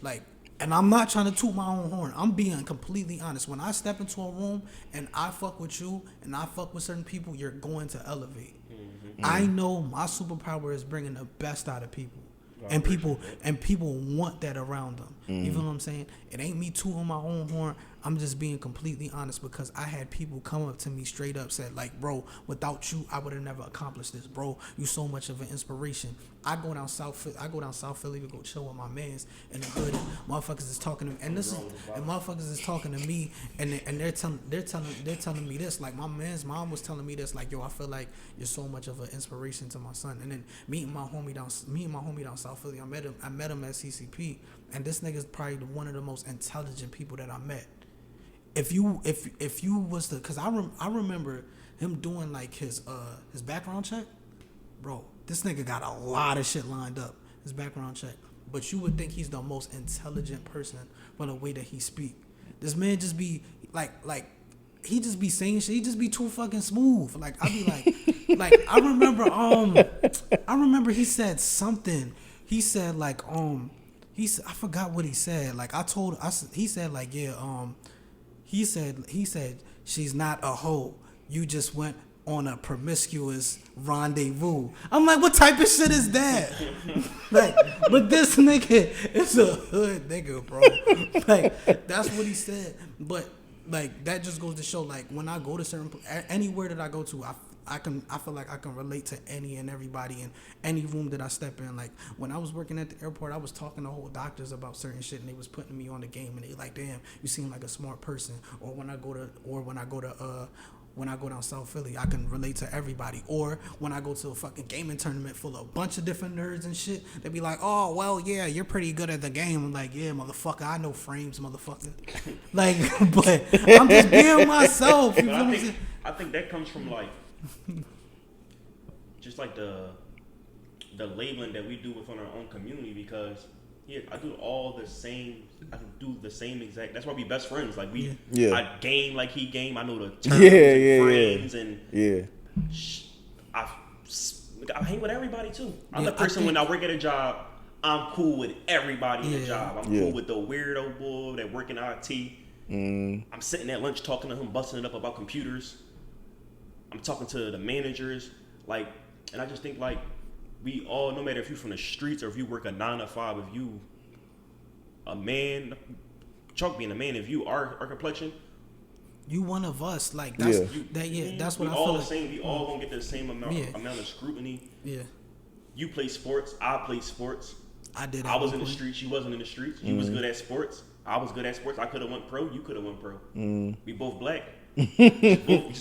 like. And I'm not trying to toot my own horn. I'm being completely honest. When I step into a room and I fuck with you and I fuck with certain people, you're going to elevate. I know my superpower is bringing the best out of people. And people want that around them. You feel what I'm saying? It ain't me tooting my own horn. I'm just being completely honest because I had people come up to me straight up said like, bro, without you, I would have never accomplished this, bro. You so much of an inspiration. I go down South Philly to go chill with my mans in the hood. Motherfuckers is talking to me, and motherfuckers is talking to me, and they're telling me this. Like my man's mom was telling me this. Like, yo, I feel like you're so much of an inspiration to my son. And then meeting my homie down South Philly, I met him at CCP, and this nigga's probably one of the most intelligent people that I met. If you was to, cause I remember him doing like his background check, bro. This nigga got a lot of shit lined up. His background check, but you would think he's the most intelligent person from the way that he speak. This man just be like he just be saying shit. He just be too fucking smooth. Like I be like I remember he said something. He said like I forgot what he said. Like he said like yeah he said she's not a hoe. You just went on a promiscuous rendezvous. I'm like, what type of shit is that? Like, but this nigga is a hood nigga, bro. Like, that's what he said. But like, that just goes to show, like, when I go to anywhere that I go to, I feel like I can relate to any and everybody in any room that I step in. Like when I was working at the airport, I was talking to whole doctors about certain shit, and they was putting me on the game, and they like, damn, you seem like a smart person. Or when I go down South Philly, I can relate to everybody. Or when I go to a fucking gaming tournament full of a bunch of different nerds and shit, they be like, oh, well, yeah, you're pretty good at the game. I'm like, yeah, motherfucker, I know frames, motherfucker. Like, but I'm just being myself. You feel me? I think that comes from, like, just like the labeling that we do within our own community, because yeah, I do all the same. I can do the same exact. That's why we best friends. Like I game like he game. I know the terms and frames and I hang with everybody too. I'm the person when I work at a job, I'm cool with everybody in the job. I'm cool with the weirdo boy that work in IT. I'm sitting at lunch talking to him, busting it up about computers. I'm talking to the managers, like, and I just think like we all, no matter if you're from the streets or if you work a 9 to 5, if you a man, Chuck being a man, if you are our complexion, you one of us. Like that's that's what I feel. We all gonna get the same amount of scrutiny. Yeah. You play sports. I play sports. I did. I was in the streets. You wasn't in the streets. You was good at sports. I was good at sports. I could have went pro. You could have went pro. We both black. We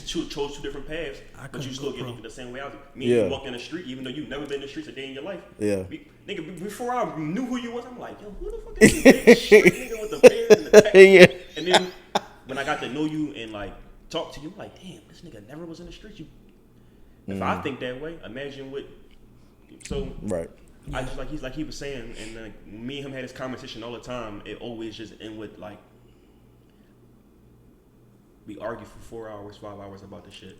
chose 2 different paths, but you still get looked at the same way I was. Me and you walk in the street, even though you've never been in the streets a day in your life. Yeah. Nigga, before I knew who you was, I'm like, yo, who the fuck is this street nigga with the beard and the tech? And then when I got to know you and like talk to you, I'm like, damn, this nigga never was in the streets. If I think that way, imagine what. So right. I just like he was saying, and like me and him had this conversation all the time. It always just end with like. We argue for 4 hours, 5 hours about this shit.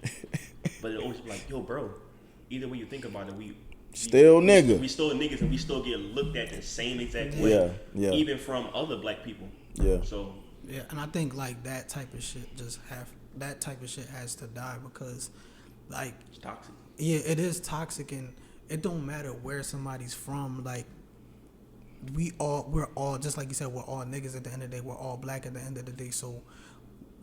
But it always be like, yo, bro, either way you think about it, we still niggas, and we still get looked at the same exact way. Yeah. Even from other black people. Yeah. So yeah, and I think like that type of shit has to die because like it's toxic. Yeah, it is toxic, and it don't matter where somebody's from, like we're all just like you said, we're all niggas at the end of the day, we're all black at the end of the day, so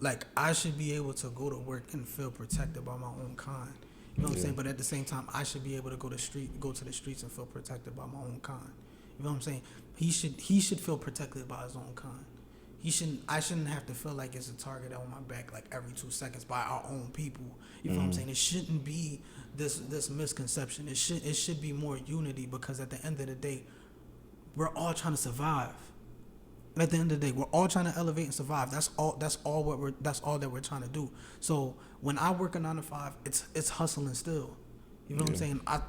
like, I should be able to go to work and feel protected by my own kind. You know what I'm saying? But at the same time, I should be able to go to the streets and feel protected by my own kind. You know what I'm saying? He should feel protected by his own kind. I shouldn't have to feel like it's a target on my back like every 2 seconds by our own people. You know what I'm saying? It shouldn't be this misconception. It should be more unity, because at the end of the day, we're all trying to survive. And at the end of the day, we're all trying to elevate and survive. That's all that we're trying to do. So when I work a 9 to 5, it's hustling still. You know what I'm saying? I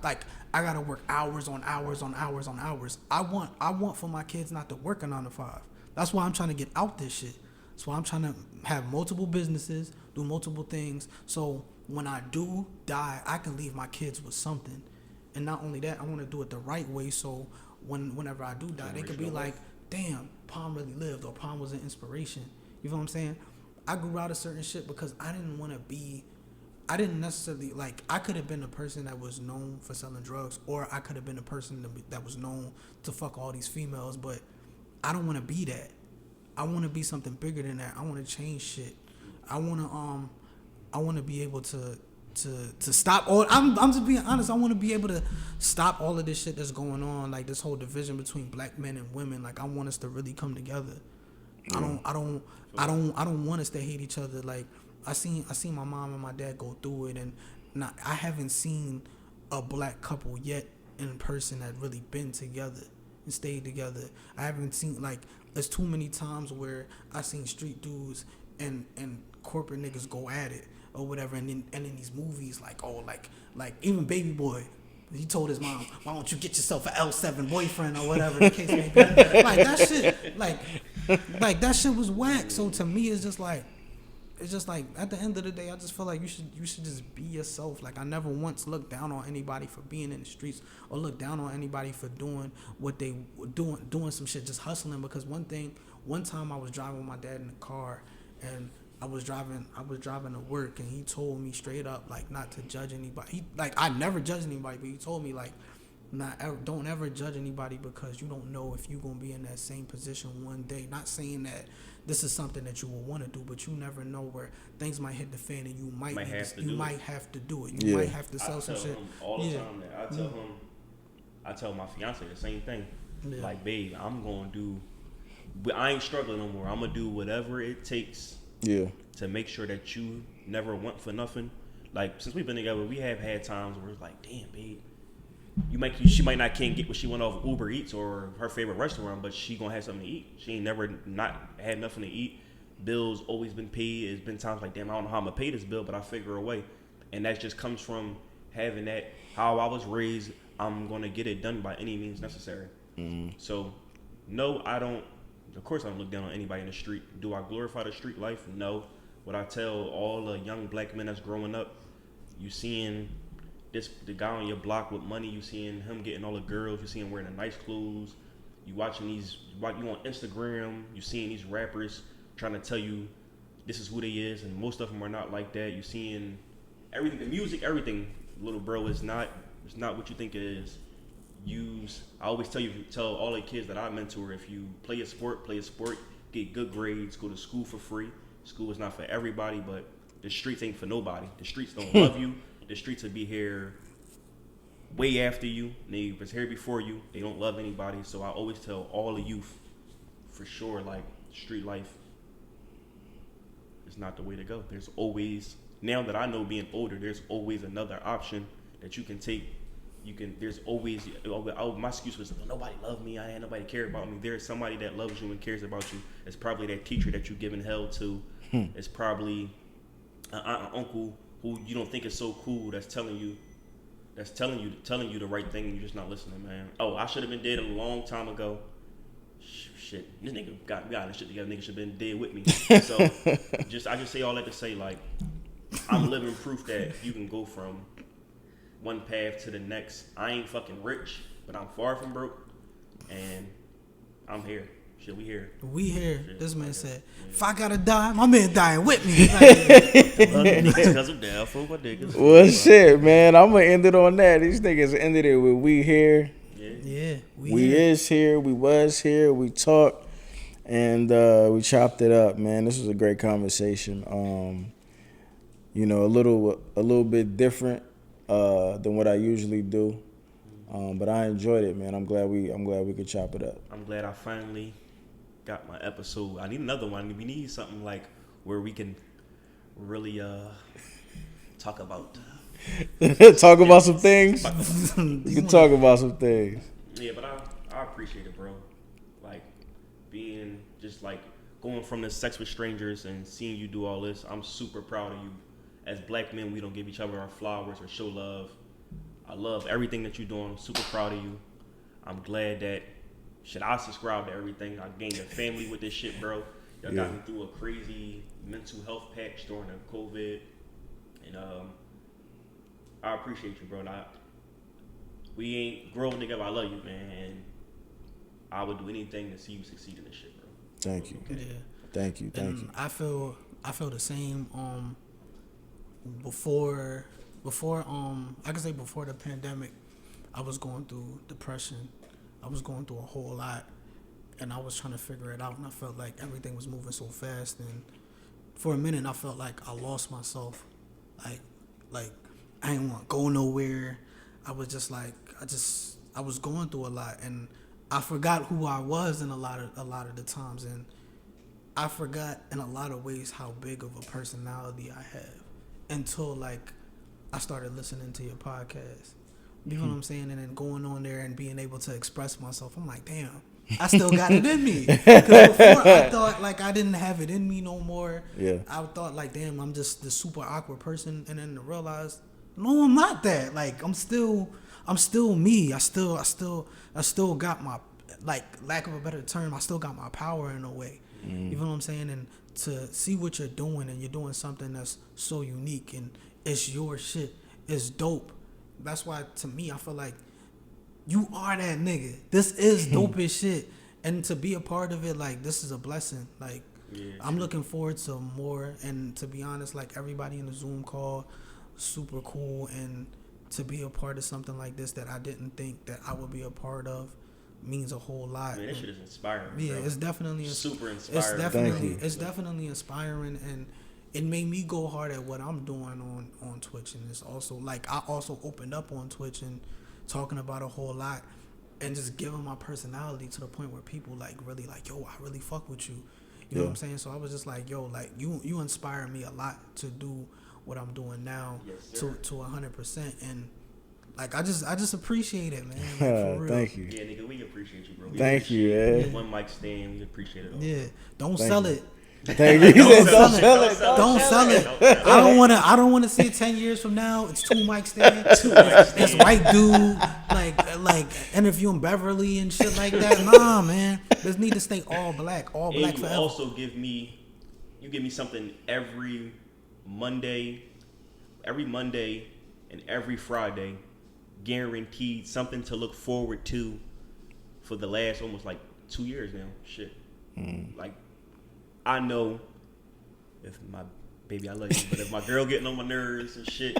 gotta work hours on hours on hours on hours. I want for my kids not to work a 9 to 5. That's why I'm trying to get out this shit. That's why I'm trying to have multiple businesses, do multiple things. So when I do die, I can leave my kids with something. And not only that, I want to do it the right way. So whenever I do die, they can be like, damn, Palm really lived, or Palm was an inspiration. You know what I'm saying? I grew out of certain shit because I didn't necessarily, like, I could have been a person that was known for selling drugs, or I could have been a person that was known to fuck all these females, but I don't want to be that. I want to be something bigger than that. I want to change shit. I want to be able to stop all. I'm just being honest. I want to be able to stop all of this shit that's going on, like this whole division between black men and women. Like I want us to really come together. I don't want us to hate each other. Like I seen my mom and my dad go through it, and I haven't seen a black couple yet in person that really been together and stayed together. I haven't seen, like, there's too many times where I seen street dudes and corporate niggas go at it or whatever, and in these movies, like, oh, like even Baby Boy, he told his mom, why don't you get yourself an L7 boyfriend or whatever the case may be. Like that shit, like that shit was whack. So to me, it's just like at the end of the day, I just feel like you should just be yourself. Like I never once looked down on anybody for being in the streets or looked down on anybody for doing what they were doing some shit, just hustling. Because one time I was driving with my dad in the car, and I was driving to work, and he told me straight up, like, not to judge anybody. I never judge anybody, but he told me, like, don't ever judge anybody, because you don't know if you're going to be in that same position one day. Not saying that this is something that you will want to do, but you never know where things might hit the fan, and you might have to do it. You might have to sell some shit. All the time that I tell my fiance the same thing. Yeah. Like, babe, I'm going to do, but I ain't struggling no more. I'm going to do whatever it takes. Yeah. To make sure that you never want for nothing. Like, since we've been together, we have had times where it's like, damn, babe, she might not can't get what she want off Uber Eats or her favorite restaurant, but she gonna have something to eat. She ain't never not had nothing to eat. Bills always been paid. It's been times like, damn, I don't know how I'm gonna pay this bill, but I figure a way. And that just comes from having that, how I was raised. I'm gonna get it done by any means necessary. Mm-hmm. So, no, I don't. Of course, I don't look down on anybody in the street. Do I glorify the street life? No. What I tell all the young black men that's growing up, you seeing the guy on your block with money, you seeing him getting all the girls, you seeing him wearing the nice clothes, you on Instagram, you seeing these rappers trying to tell you this is who they is, and most of them are not like that. You seeing everything, the music, everything, little bro, it's not what you think it is. I always tell all the kids that I mentor, if you play a sport, get good grades, go to school for free. School is not for everybody, but the streets ain't for nobody. The streets don't love you. The streets will be here way after you. They was here before you. They don't love anybody. So I always tell all the youth, for sure, like, street life is not the way to go. There's always, now that I know being older, there's always another option that you can take. There's always, my excuse was, nobody loved me, I had nobody care about me. There's somebody that loves you and cares about you. It's probably that teacher that you're giving hell to. It's probably an aunt and uncle who you don't think is so cool that's telling you the right thing, and you're just not listening, man. Oh, I should have been dead a long time ago. Shit, this nigga got this shit together. Nigga should have been dead with me. So I just say all that to say, like, I'm living proof that you can go from one path to the next. I ain't fucking rich, but I'm far from broke, and I'm here. Shit, we here. We here. Shit, this man said, if I gotta die, my man dying with me. Because I'm down for my niggas. Well, shit, man, I'm gonna end it on that. These niggas ended it with we here. Yeah. We is here. We was here. We talked, and we chopped it up, man. This was a great conversation. A little bit different than what I usually do, but I enjoyed it, man. I'm glad we could chop it up. I'm glad I finally got my episode. I need another one. We need something like where we can really talk about some things. You can talk about some things. Yeah, but I appreciate it, bro. Like, being just like going from this sex with strangers and seeing you do all this. I'm super proud of you. As black men, we don't give each other our flowers or show love. I love everything that you're doing. I'm super proud of you. I'm glad that I subscribe to everything. I gained a family with this shit, bro. Y'all got me through a crazy mental health patch during the COVID. And I appreciate you, bro. We ain't growing together. I love you, man. And I would do anything to see you succeed in this shit, bro. Thank you. Yeah. Thank you. I feel the same. Before I can say before the pandemic, I was going through depression. I was going through a whole lot, and I was trying to figure it out, and I felt like everything was moving so fast, and for a minute I felt like I lost myself, like I didn't want to go nowhere. I was just like I was going through a lot, and I forgot who I was in a lot of the times, and I forgot in a lot of ways how big of a personality I have until like I started listening to your podcast. You know what I'm saying? And then going on there and being able to express myself, I'm like, damn, I still got it in me. Because before I thought like I didn't have it in me no more. Yeah. I thought like, damn, I'm just the super awkward person, and then to realize, no, I'm not that. Like I'm still me. I still got my, like, lack of a better term, I still got my power in a way. You know what I'm saying? And to see what you're doing, and you're doing something that's so unique and it's your shit, it's dope. That's why, to me, I feel like you are that nigga. This is dope as shit. And to be a part of it, like, this is a blessing. Like, I'm looking forward to more. And to be honest, like, everybody in the Zoom call, super cool. And to be a part of something like this that I didn't think that I would be a part of means a whole lot. Man, this shit is inspiring. Yeah, bro. it's definitely super inspiring. It's definitely inspiring, and it made me go hard at what I'm doing on Twitch. And it's also like I also opened up on Twitch and talking about a whole lot, and just giving my personality to the point where people like really like, yo, I really fuck with you. You know what I'm saying? So I was just like, yo, like you inspire me a lot to do what I'm doing now, to 100%. And like I just appreciate it, man. Like, for real. Thank you. Yeah, nigga, we appreciate you, bro. Thank you, man. One mic stand, we appreciate it all. Yeah, don't sell it. Thank you. Don't sell it. Don't sell it. I don't wanna see it 10 years from now. It's 2 mic stands. This white dude like interviewing Beverly and shit like that. Nah, man. This need to stay all black And you forever. also give me something every Monday and every Friday, guaranteed, something to look forward to for the last almost like 2 years now. Shit. Like, I know if my baby, I love you, but if my girl getting on my nerves and shit,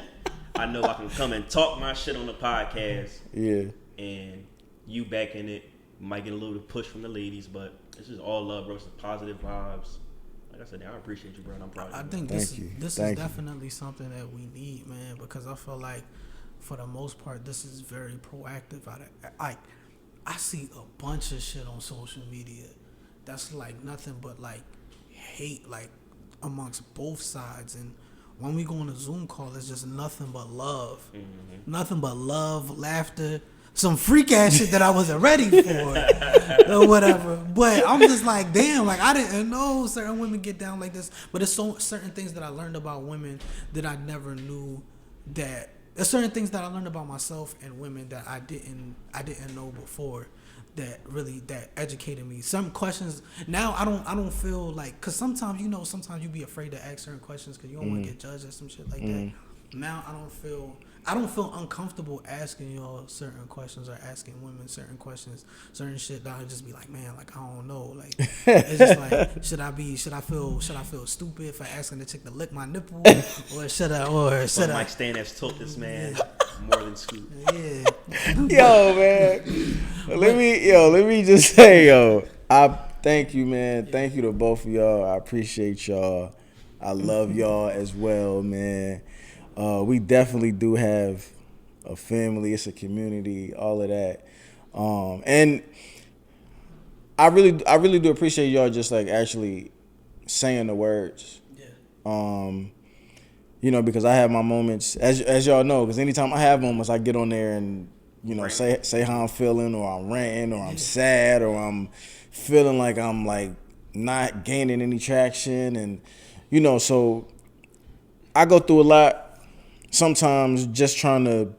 I know I can come and talk my shit on the podcast. Yeah. And you back in it. Might get a little push from the ladies, but it's just all love, bro. It's positive vibes. Like I said, I appreciate you, bro, and I'm proud of you. I think Thank this you. is Thank you. definitely something that we need, man, because I feel like for the most part this is very proactive. I see a bunch of shit on social media that's like nothing but like hate, like amongst both sides, and when we go on a Zoom call, it's just nothing but love. Nothing but love, laughter, some freak ass shit that I wasn't ready for or whatever. But I'm just like, damn, like I didn't know certain women get down like this. But it's so certain things that I learned about women that I never knew. That there's certain things that I learned about myself and women that I didn't know before. That educated me. Some questions now I don't feel like, because sometimes you be afraid to ask certain questions because you don't want to get judged or some shit like that. Now I don't feel uncomfortable asking y'all certain questions or asking women certain questions, certain shit that I just be like, man, like I don't know, like it's just like should I feel stupid for asking the chick to lick my nipple, or should I Mike Stan has told this man more than Scoop. Yeah. Yo, man. Let me just say, I thank you, man. Thank you to both of y'all. I appreciate y'all. I love y'all as well, man. We definitely do have a family. It's a community, all of that. And I really do appreciate y'all just like actually saying the words. Yeah. Because I have my moments, as y'all know, because anytime I have moments, I get on there and, say how I'm feeling, or I'm ranting, or I'm sad, or I'm feeling like I'm like not gaining any traction. And, so I go through a lot sometimes just trying to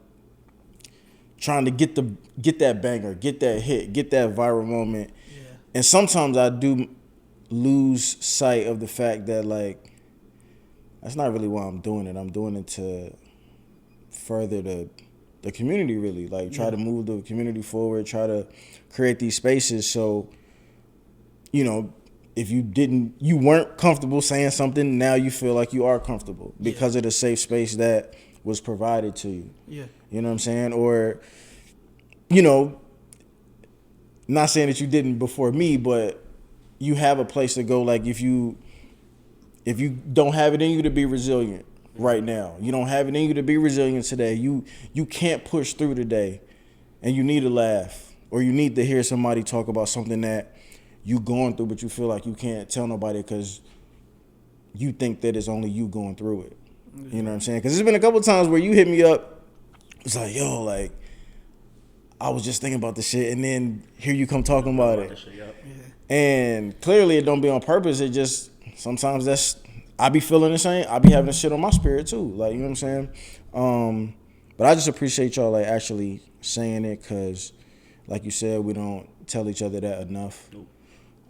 get that banger, get that hit, get that viral moment. Yeah. And sometimes I do lose sight of the fact that like, that's not really why I'm doing it. I'm doing it to further the community, really. Like, try to move the community forward, try to create these spaces. So, if you weren't comfortable saying something, now you feel like you are comfortable because of the safe space that was provided to you. Yeah. You know what I'm saying? Or, not saying that you didn't before me, but you have a place to go. Like if you don't have it in you to be resilient right now, you don't have it in you to be resilient today. You can't push through today, and you need to laugh, or you need to hear somebody talk about something that you going through, but you feel like you can't tell nobody because you think that it's only you going through it. You know what I'm saying? Because there's been a couple times where you hit me up. It's like, yo, like, I was just thinking about this shit, and then here you come talking about it. And clearly it don't be on purpose. It just, sometimes I be feeling the same. I be having this shit on my spirit too. Like, you know what I'm saying? But I just appreciate y'all, like, actually saying it, because, like you said, we don't tell each other that enough. Nope.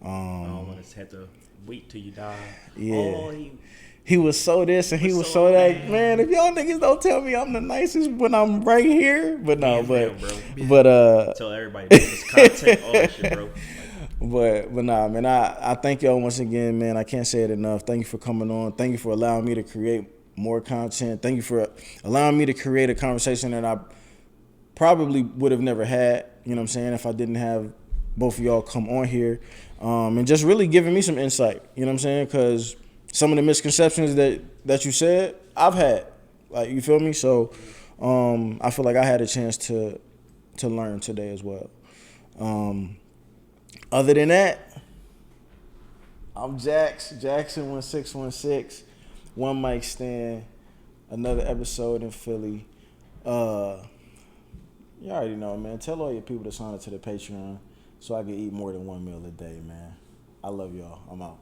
I don't want to have to wait till you die. Yeah. Oh, he was so this and he was so that. Man, if y'all niggas don't tell me I'm the nicest when I'm right here. But no, but tell everybody this content, all that shit, bro. But nah, man, I thank y'all once again, man. I can't say it enough. Thank you for coming on. Thank you for allowing me to create more content. Thank you for allowing me to create a conversation that I probably would have never had, you know what I'm saying, if I didn't have both of y'all come on here, and just really giving me some insight, you know what I'm saying, because some of the misconceptions that you said, I've had, like, you feel me? So I feel like I had a chance to learn today as well. Other than that, I'm Jackson 1616, one mic stand, another episode in Philly. You already know, man. Tell all your people to sign up to the Patreon so I can eat more than one meal a day, man. I love y'all. I'm out.